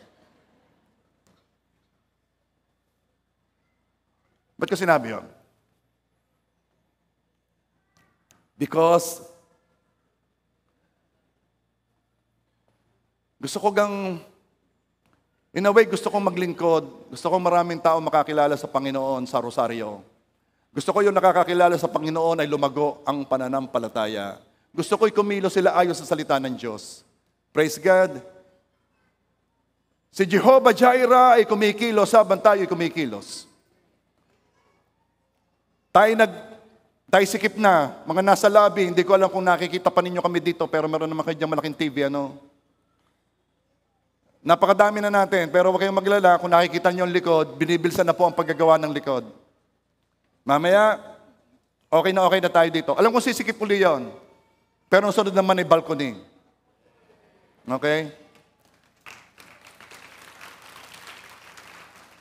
Ba't ko sinabi yun? Because gusto ko in a way, gusto kong maglingkod. Gusto kong maraming tao makakilala sa Panginoon sa Rosario. Gusto ko yung nakakakilala sa Panginoon ay lumago ang pananampalataya. Gusto ko'y kumilos sila ayon sa salita ng Diyos. Praise God. Si Jehovah Jireh ay kumikilos habang tayo ay kumikilos. Tayo sikip na, mga nasa lobby, hindi ko alam kung nakikita pa ninyo kami dito, pero meron naman kayo dyan malaking TV, Napakadami na natin, pero huwag kayong maglala, kung nakikita nyo ang likod, binibilsan na po ang paggagawa ng likod. Mamaya, okay na tayo dito. Alam ko sisikip uli yun. Pero ang sunod naman ay balcony. Okay?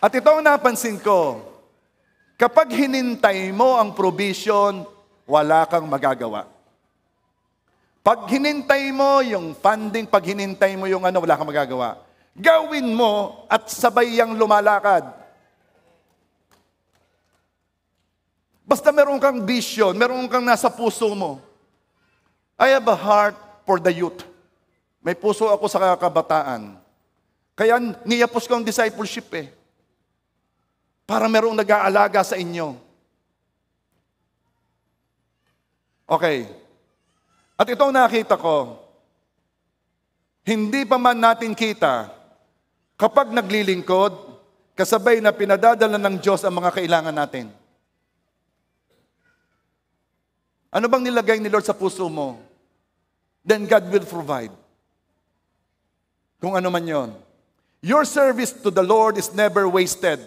At ito ang napansin ko. Kapag hinintay mo ang provision, wala kang magagawa. Pag hinintay mo yung funding, pag hinintay mo yung wala kang magagawa. Gawin mo at sabay yang lumalakad. Basta meron kang vision, meron kang nasa puso mo. I have a heart for the youth. May puso ako sa kabataan. Kaya niyapos ko ang discipleship para merong nag-aalaga sa inyo. Okay. At ito ang nakita ko. Hindi pa man natin kita, kapag naglilingkod, kasabay na pinadadala ng Diyos ang mga kailangan natin. Ano bang nilagay ni Lord sa puso mo? Then God will provide. Kung ano man yon. Your service to the Lord is never wasted.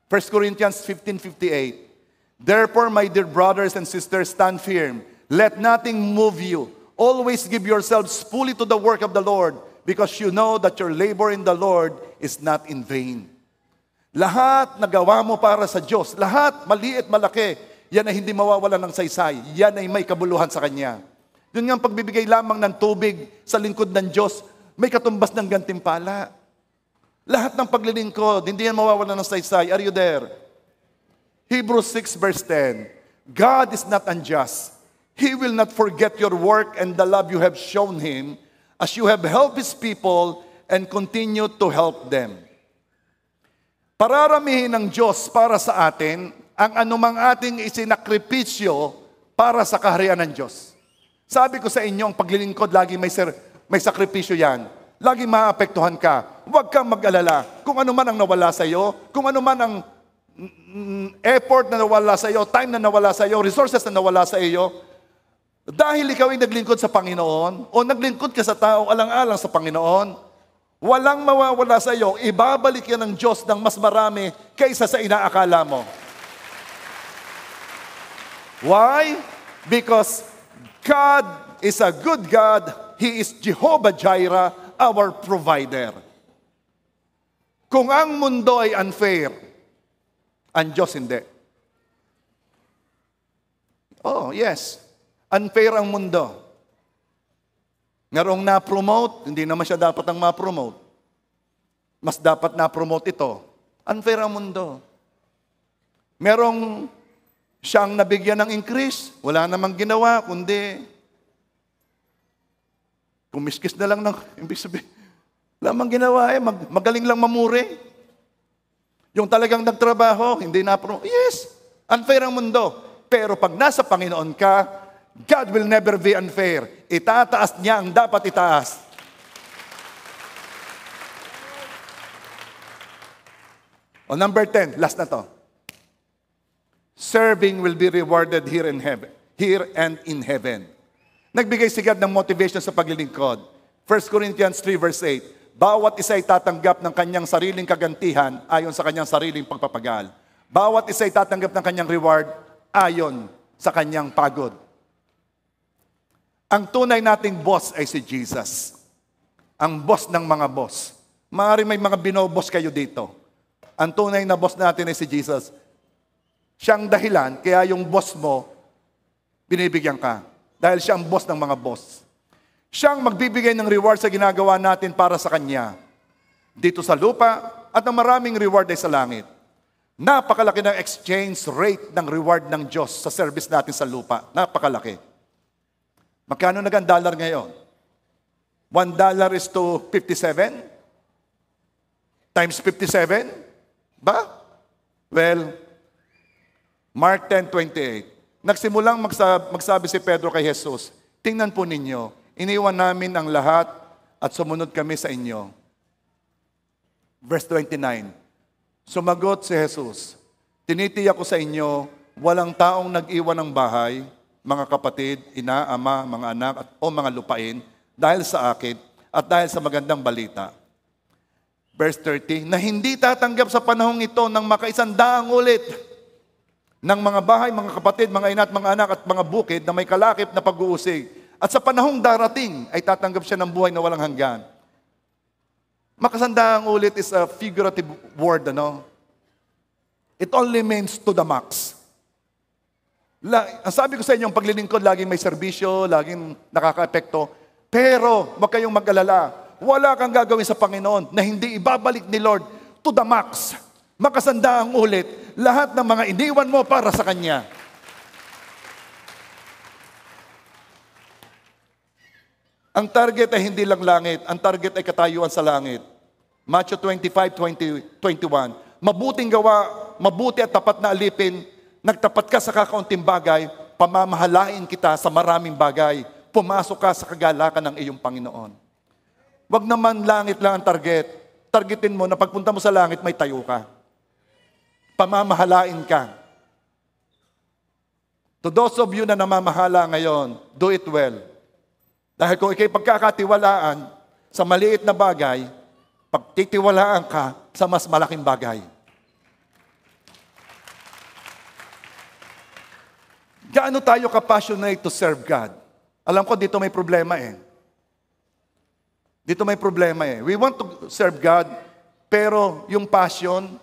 1 Corinthians 15:58. Therefore, my dear brothers and sisters, stand firm. Let nothing move you. Always give yourselves fully to the work of the Lord, because you know that your labor in the Lord is not in vain. Lahat nagawa mo para sa Diyos, lahat, maliit, malaki, yan ay hindi mawawala ng saysay. Yan ay may kabuluhan sa Kanya. Yun nga ang pagbibigay lamang ng tubig sa lingkod ng Diyos, may katumbas ng gantimpala. Lahat ng paglilingkod, hindi yan mawawala ng saysay. Are you there? Hebrews 6 verse 10. God is not unjust. He will not forget your work and the love you have shown Him as you have helped His people and continue to help them. Pararamihin ng Diyos para sa atin ang anumang ating isinakripisyo para sa kaharian ng Diyos. Sabi ko sa inyo, ang paglilingkod, lagi may sakripisyo yan. Lagi maapektuhan ka. Huwag kang mag-alala. Kung ano man ang nawala sa iyo, kung ano man ang effort na nawala sa iyo, time na nawala sa iyo, resources na nawala sa iyo, dahil ikaw ay naglingkod sa Panginoon, o naglingkod ka sa tao alang-alang sa Panginoon, walang mawawala sa iyo, ibabalik yan ng Diyos ng mas marami kaysa sa inaakala mo. Why? Because God is a good God. He is Jehovah Jireh, our provider. Kung ang mundo ay unfair, ang Diyos hindi. Oh, yes. Unfair ang mundo. Merong na-promote, hindi naman siya dapat ang ma-promote. Mas dapat na-promote ito. Unfair ang mundo. Merong siyang nabigyan ng increase, wala namang ginawa, kundi kumiskis na lang ng, ibig sabihin, wala namang ginawa magaling lang mamuri. Yung talagang nagtrabaho, hindi na-promote. Yes, unfair ang mundo. Pero pag nasa Panginoon ka, God will never be unfair. Itataas niya ang dapat itaas. O number 10, last na to. Serving will be rewarded here and in heaven. Nagbigay si God ng motivation sa paglilingkod. 1 Corinthians 3 verse 8. Bawat isa ay tatanggap ng kanyang sariling kagantihan ayon sa kanyang sariling pagpapagal. Bawat isa ay tatanggap ng kanyang reward ayon sa kanyang pagod. Ang tunay nating boss ay si Jesus. Ang boss ng mga boss. Maaari may mga binobos kayo dito. Ang tunay na boss natin ay si Jesus. Siyang dahilan, kaya yung boss mo, binibigyan ka. Dahil siya ang boss ng mga boss. Siyang magbibigay ng reward sa ginagawa natin para sa Kanya. Dito sa lupa, at ang maraming reward ay sa langit. Napakalaki ng exchange rate ng reward ng Diyos sa service natin sa lupa. Napakalaki. Magkano na ang dollar ngayon? $1 is to 57? Times 57? Ba? Well, Mark 10:28. Nagsimulang magsabi si Pedro kay Jesus, tingnan po ninyo, iniwan namin ang lahat at sumunod kami sa inyo. Verse 29. Sumagot si Jesus, tinitiyak ko sa inyo, walang taong nag-iwan ng bahay, mga kapatid, ina, ama, mga anak, o mga lupain, dahil sa akin at dahil sa magandang balita. Verse 30, na hindi tatanggap sa panahong ito ng makaisandaang ulit ng mga bahay, mga kapatid, mga ina at mga anak at mga bukid na may kalakip na pag-uusig. At sa panahong darating ay tatanggap siya ng buhay na walang hanggan. Makasandaang ulit is a figurative word, ano? It only means to the max. Ang sabi ko sa inyo, ang paglilingkod, laging may serbisyo, laging nakaka-epekto. Pero, wag kayong mag-alala. Wala kang gagawin sa Panginoon na hindi ibabalik ni Lord to the max. Makasandaang ulit, lahat ng mga iniwan mo para sa Kanya. Ang target ay hindi lang langit. Ang target ay katayuan sa langit. Matthew 25:21. Mabuting gawa, mabuti at tapat na alipin, nagtapat ka sa kakaunting bagay, pamamahalain kita sa maraming bagay. Pumasok ka sa kagalakan ng iyong Panginoon. Wag naman langit lang ang target. Targetin mo na pagpunta mo sa langit, may tayo ka. Pamamahalain ka. To those of you na namamahala ngayon, do it well. Dahil kung ikay pagkakatiwalaan sa maliit na bagay, pagtitiwalaan ka sa mas malaking bagay. Gaano tayo ka-passionate to serve God? Alam ko, dito may problema eh. Dito may problema eh. We want to serve God, pero yung passion,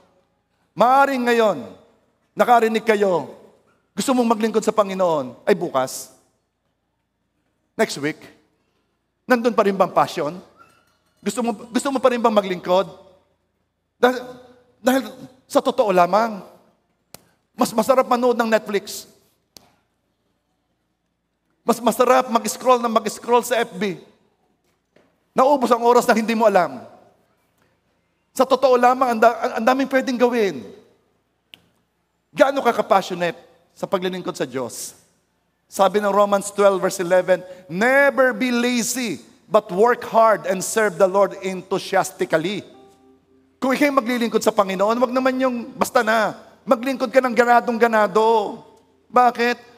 maaaring ngayon, nakarinig kayo, gusto mong maglingkod sa Panginoon, ay bukas. Next week. Nandun pa rin bang passion? Gusto mo pa rin bang maglingkod? Dahil sa totoo lamang, mas masarap manood ng Netflix. Mas masarap mag-scroll sa FB. Naubos ang oras na hindi mo alam. Sa totoo lamang, ang daming pwedeng gawin. Gaano ka ka-passionate sa paglilingkod sa Diyos? Sabi ng Romans 12 verse 11, never be lazy, but work hard and serve the Lord enthusiastically. Kung ikay maglilingkod sa Panginoon, wag naman yung basta na. Maglingkod ka ng ganadong-ganado. Bakit?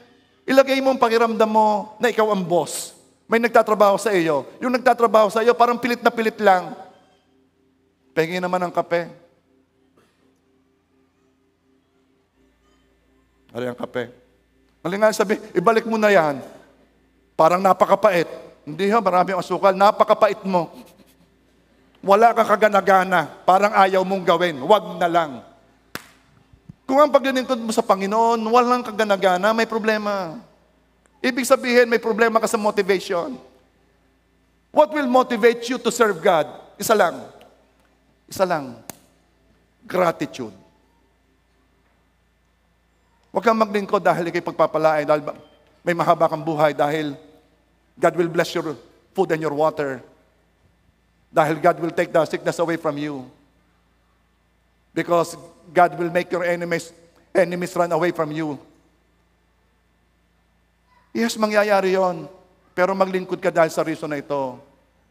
Ilagay mo ang pakiramdam mo na ikaw ang boss. May nagtatrabaho sa iyo. Yung nagtatrabaho sa iyo, parang pilit na pilit lang. Pengi naman ang kape. Ano yung kape? Malingan sabi, ibalik mo na yan. Parang napakapait. Hindi ho, marami ang asukal. Napakapait mo. Wala kang kaganagana. Parang ayaw mong gawin. Wag na lang. Kung ang paglilingkod mo sa Panginoon, walang kaganagana, may problema. Ibig sabihin, may problema ka sa motivation. What will motivate you to serve God? Isa lang. Isa lang. Gratitude. Huwag kang maglingkod dahil ikay pagpapalain, dahil may mahaba kang buhay, dahil God will bless your food and your water. Dahil God will take the sickness away from you. Because God will make your enemies run away from you. Yes, mangyayari yon. Pero maglingkod ka dahil sa reason na ito.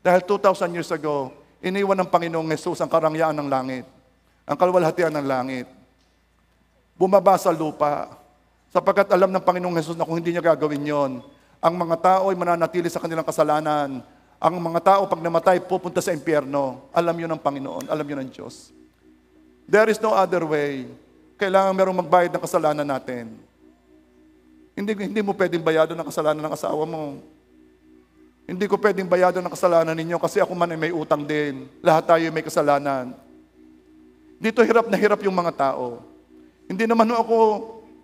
Dahil 2,000 years ago, iniwan ng Panginoong Jesus ang karangyaan ng langit, ang kalwalhatian ng langit. Bumaba sa lupa, sapagkat alam ng Panginoong Jesus na kung hindi niya gagawin yon, ang mga tao ay mananatili sa kanilang kasalanan. Ang mga tao pag namatay, pupunta sa impyerno. Alam yun ng Panginoon, alam yun ng Diyos. There is no other way. Kailangan merong magbayad ng kasalanan natin. Hindi mo pwedeng bayado ng kasalanan ng asawa mo. Hindi ko pwedeng bayado ng kasalanan ninyo kasi ako man ay may utang din. Lahat tayo may kasalanan. Dito hirap na hirap yung mga tao. Hindi naman ako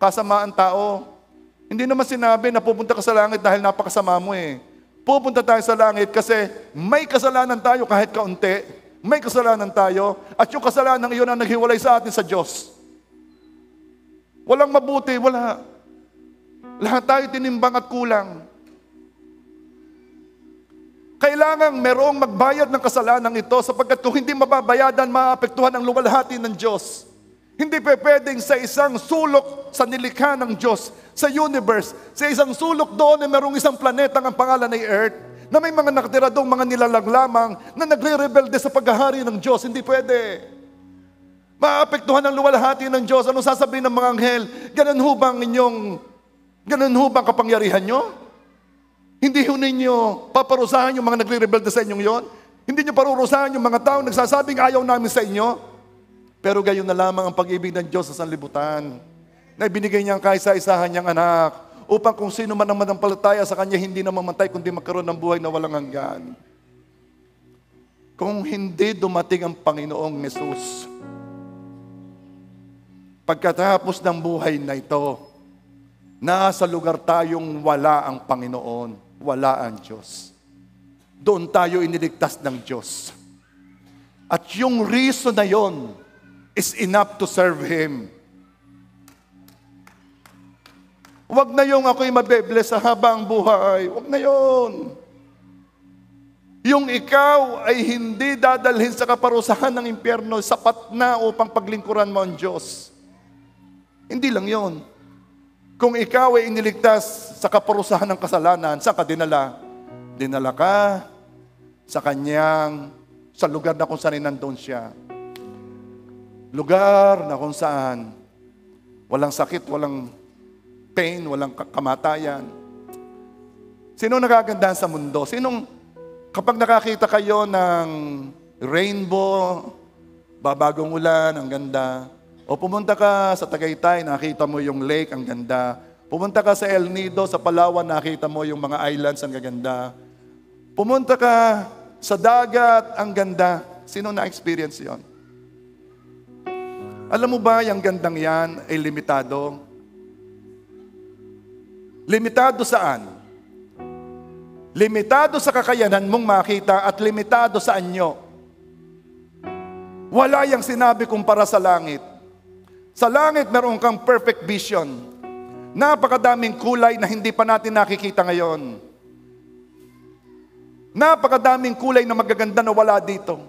kasamaan tao. Hindi naman sinabi na pupunta ka sa langit dahil napakasama mo eh. Pupunta tayo sa langit kasi may kasalanan tayo kahit kaunti. May kasalanan tayo at yung kasalanan iyon ang naghiwalay sa atin sa Diyos. Walang mabuti, wala. Lahat tayo tinimbang at kulang. Kailangan merong magbayad ng kasalanan ito sapagkat kung hindi mababayadan, maapektuhan ang luwalhati ng Diyos. Hindi pwedeng sa isang sulok sa nilikha ng Diyos, sa universe, sa isang sulok doon ay merong isang planetang ang pangalan ay Earth, na may mga nakatira doong mga nilalang lamang na nagre-rebelde sa paghahari ng Diyos. Hindi pwede. Maapektuhan ang luwalhati ng Diyos. Anong sasabihin ng mga anghel? Ganun hubang kapangyarihan nyo? Hindi ho ninyo paparusahan yung mga nagre-rebelde sa inyong yon? Hindi nyo parurusahan yung mga tao nagsasabing ayaw namin sa inyo? Pero gayon na lamang ang pag-ibig ng Diyos sa sanlibutan, na ibinigay niya ang kaisa-isahan niyang anak, upang kung sino man ang manampalataya sa Kanya, hindi na mamatay, kundi magkaroon ng buhay na walang hanggan. Kung hindi dumating ang Panginoong Hesus, pagkatapos ng buhay na ito, nasa lugar tayong wala ang Panginoon, wala ang Diyos. Doon tayo iniligtas ng Diyos. At yung reason na yon is enough to serve Him. Huwag na yung ako'y mabebless sa habang buhay. Huwag na yun. Yung ikaw ay hindi dadalhin sa kaparusahan ng impyerno, sapat na upang paglingkuran mo ang Diyos. Hindi lang yun. Kung ikaw ay iniligtas sa kaparusahan ng kasalanan, saan ka dinala? Dinala ka sa lugar na kung saan nandun siya. Lugar na kung saan walang sakit, walang pain, walang kamatayan. Sino nagagandahan sa mundo? Kapag nakakita kayo ng rainbow, babagong ulan, ang ganda. O pumunta ka sa Tagaytay, nakita mo yung lake, ang ganda. Pumunta ka sa El Nido, sa Palawan, nakita mo yung mga islands, ang gaganda. Pumunta ka sa dagat, ang ganda. Sino na-experience yon? Alam mo ba, yung gandang yan ay limitado? Limitado saan? Limitado sa kakayanan mong makita at limitado sa anyo. Wala yang sinabi kumpara sa langit. Sa langit, meron kang perfect vision. Napakadaming kulay na hindi pa natin nakikita ngayon. Napakadaming kulay na magaganda na wala dito.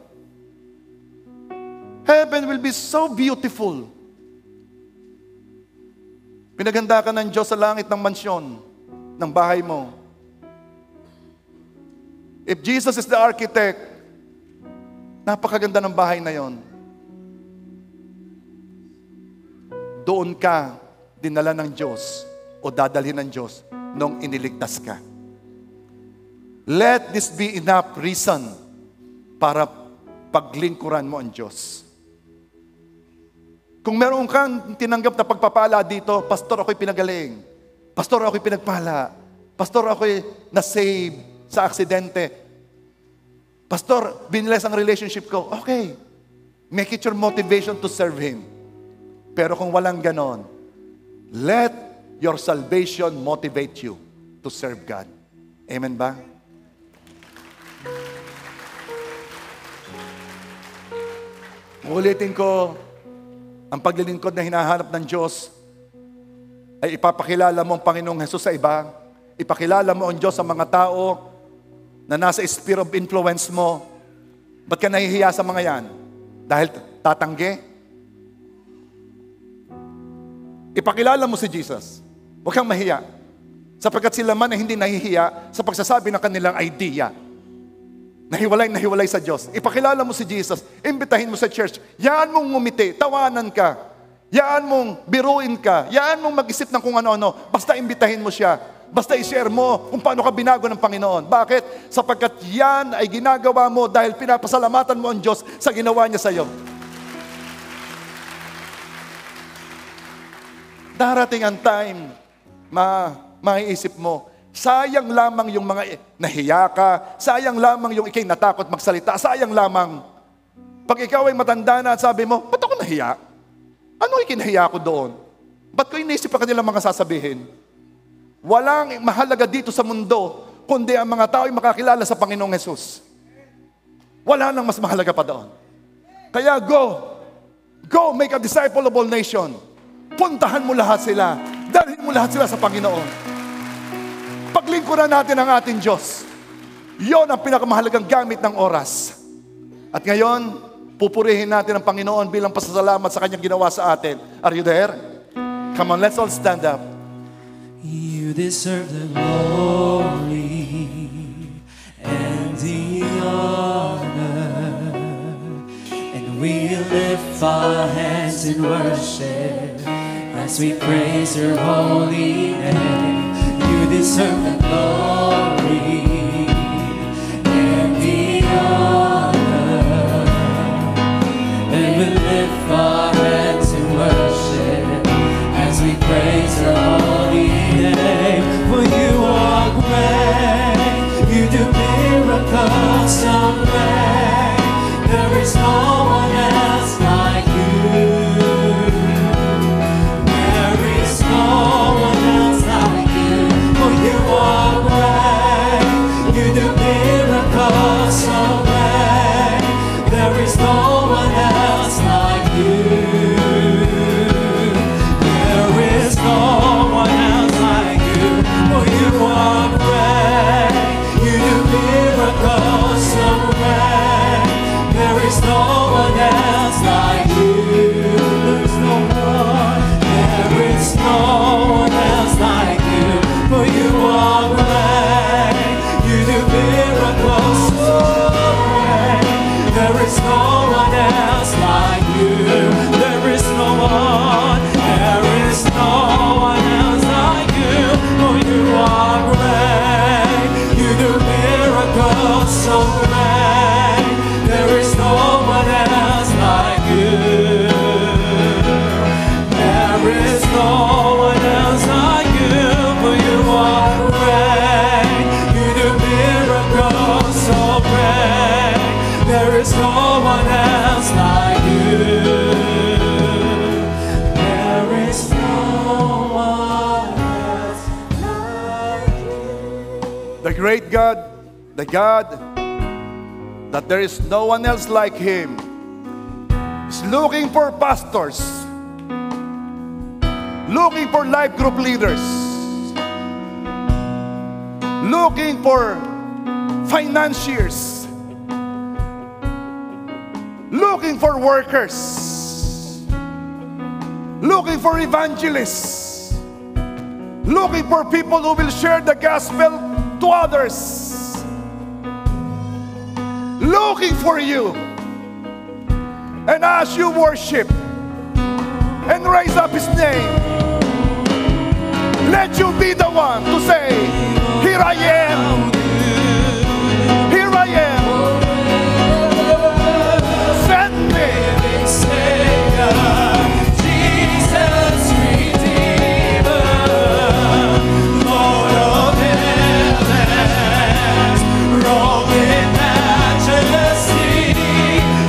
Heaven will be so beautiful. Pinaganda ka ng Diyos sa langit ng mansyon, ng bahay mo. If Jesus is the architect, napakaganda ng bahay na yon. Doon ka dinala ng Diyos o dadalhin ng Diyos nung iniligtas ka. Let this be enough reason para paglingkuran mo ang Diyos. Kung meron kang tinanggap na pagpapala dito, Pastor, ako'y pinagaling. Pastor, ako'y pinagpala. Pastor, ako'y na-save sa aksidente. Pastor, biniless ang relationship ko. Okay. Make it your motivation to serve Him. Pero kung walang ganon, let your salvation motivate you to serve God. Amen ba? Ulitin ko, ang paglilingkod na hinahanap ng Diyos ay ipapakilala mo ang Panginoong Hesus sa iba. Ipakilala mo ang Diyos sa mga tao na nasa sphere of influence mo. Ba't ka nahihiya sa mga yan? Dahil tatanggi? Ipakilala mo si Jesus. Huwag kang mahiya. Sapagkat sila man ay hindi nahihiya sa pagsasabi ng kanilang idea. Nahiwalay sa Diyos. Ipakilala mo si Jesus. Imbitahin mo sa church. Yaan mong ngumiti. Tawanan ka. Yaan mong biruin ka. Yaan mong mag-isip ng kung ano-ano. Basta imbitahin mo siya. Basta i-share mo kung paano ka binago ng Panginoon. Bakit? Sapagkat yan ay ginagawa mo dahil pinapasalamatan mo ang Diyos sa ginawa niya sa iyo. Darating ang time, maiisip mo, sayang lamang yung mga nahiya ka, sayang lamang yung ikay natakot magsalita, sayang lamang. Pag ikaw ay matanda na at sabi mo, ba't ako nahiya? Ano ikinahiya ko doon? Ba't ko inisip pa kanilang mga sasabihin? Walang mahalaga dito sa mundo, kundi ang mga tao ay makakilala sa Panginoong Hesus. Wala nang mas mahalaga pa doon. Kaya go make a disciple of all nation. Puntahan mo lahat sila. Dalhin mo lahat sila sa Panginoon. Paglingkuran natin ang ating Diyos. Yon ang pinakamahalagang gamit ng oras. At ngayon, pupurihin natin ang Panginoon bilang pasasalamat sa Kanyang ginawa sa atin. Are you there? Come on, let's all stand up. You deserve the glory and the honor, and we lift our hands in worship as we praise your holy name. You deserve the glory and the honor, and we lift our hands in worship as we praise your holy name. For you are great, you do miracles so great. There is no one else like you. There is no one else like you. For you are great, great God, the God that there is no one else like Him, is looking for pastors, looking for life group leaders, looking for financiers, looking for workers, looking for evangelists, looking for people who will share the gospel to others, looking for you. And as you worship and raise up His name, let you be the one to say, here I am, here I am, send me. Jesus, Redeemer, Lord of heavens, robed in majesty,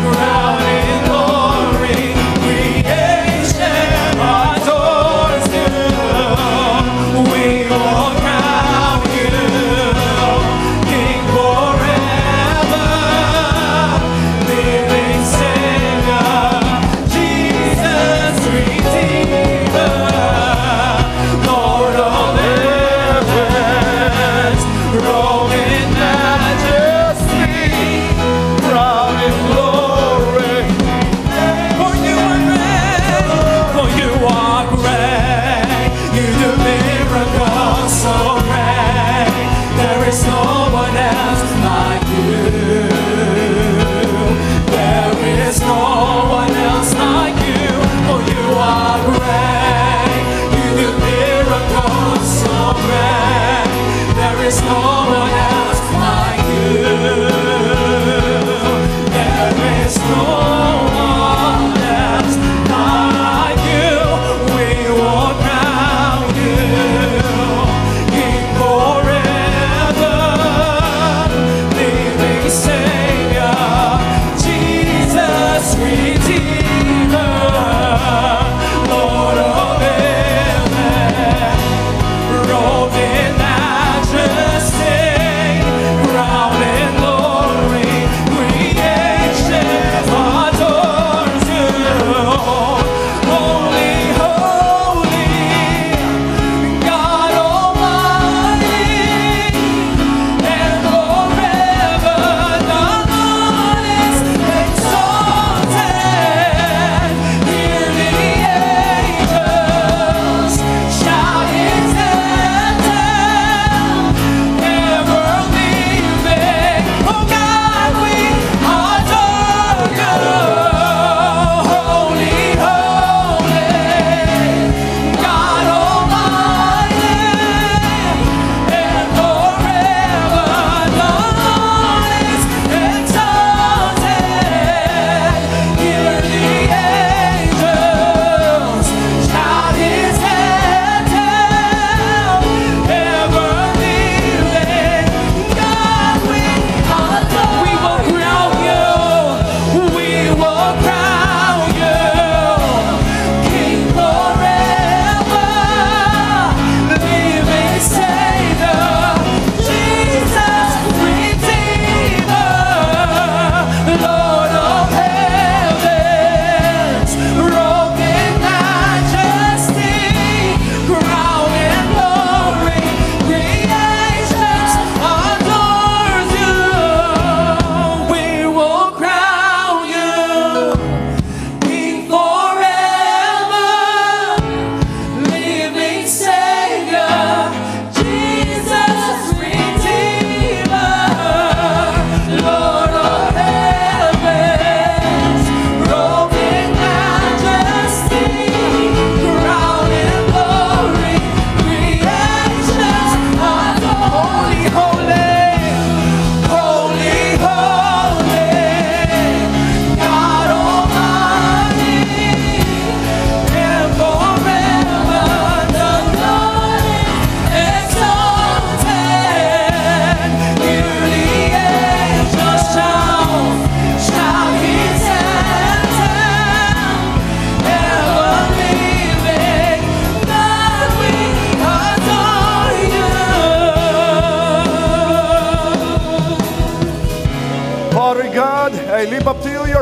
crowned in glory, creation adores you. We will crown you.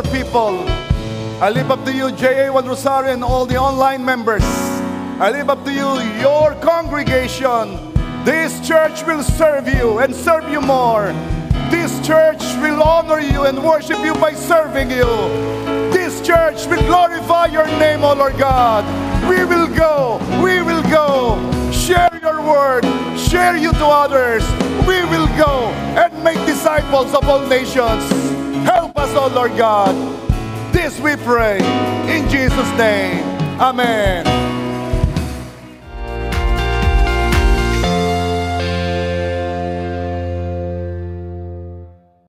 your people. I lift up to you, JA1 Rosario, and all the online members. I lift up to you, your congregation. This church will serve you and serve you more. This church will honor you and worship you by serving you. This church will glorify your name, O Lord God. We will go. Share your word. Share you to others. We will go and make disciples of all nations. Help us, O Lord God. This we pray in Jesus' name. Amen.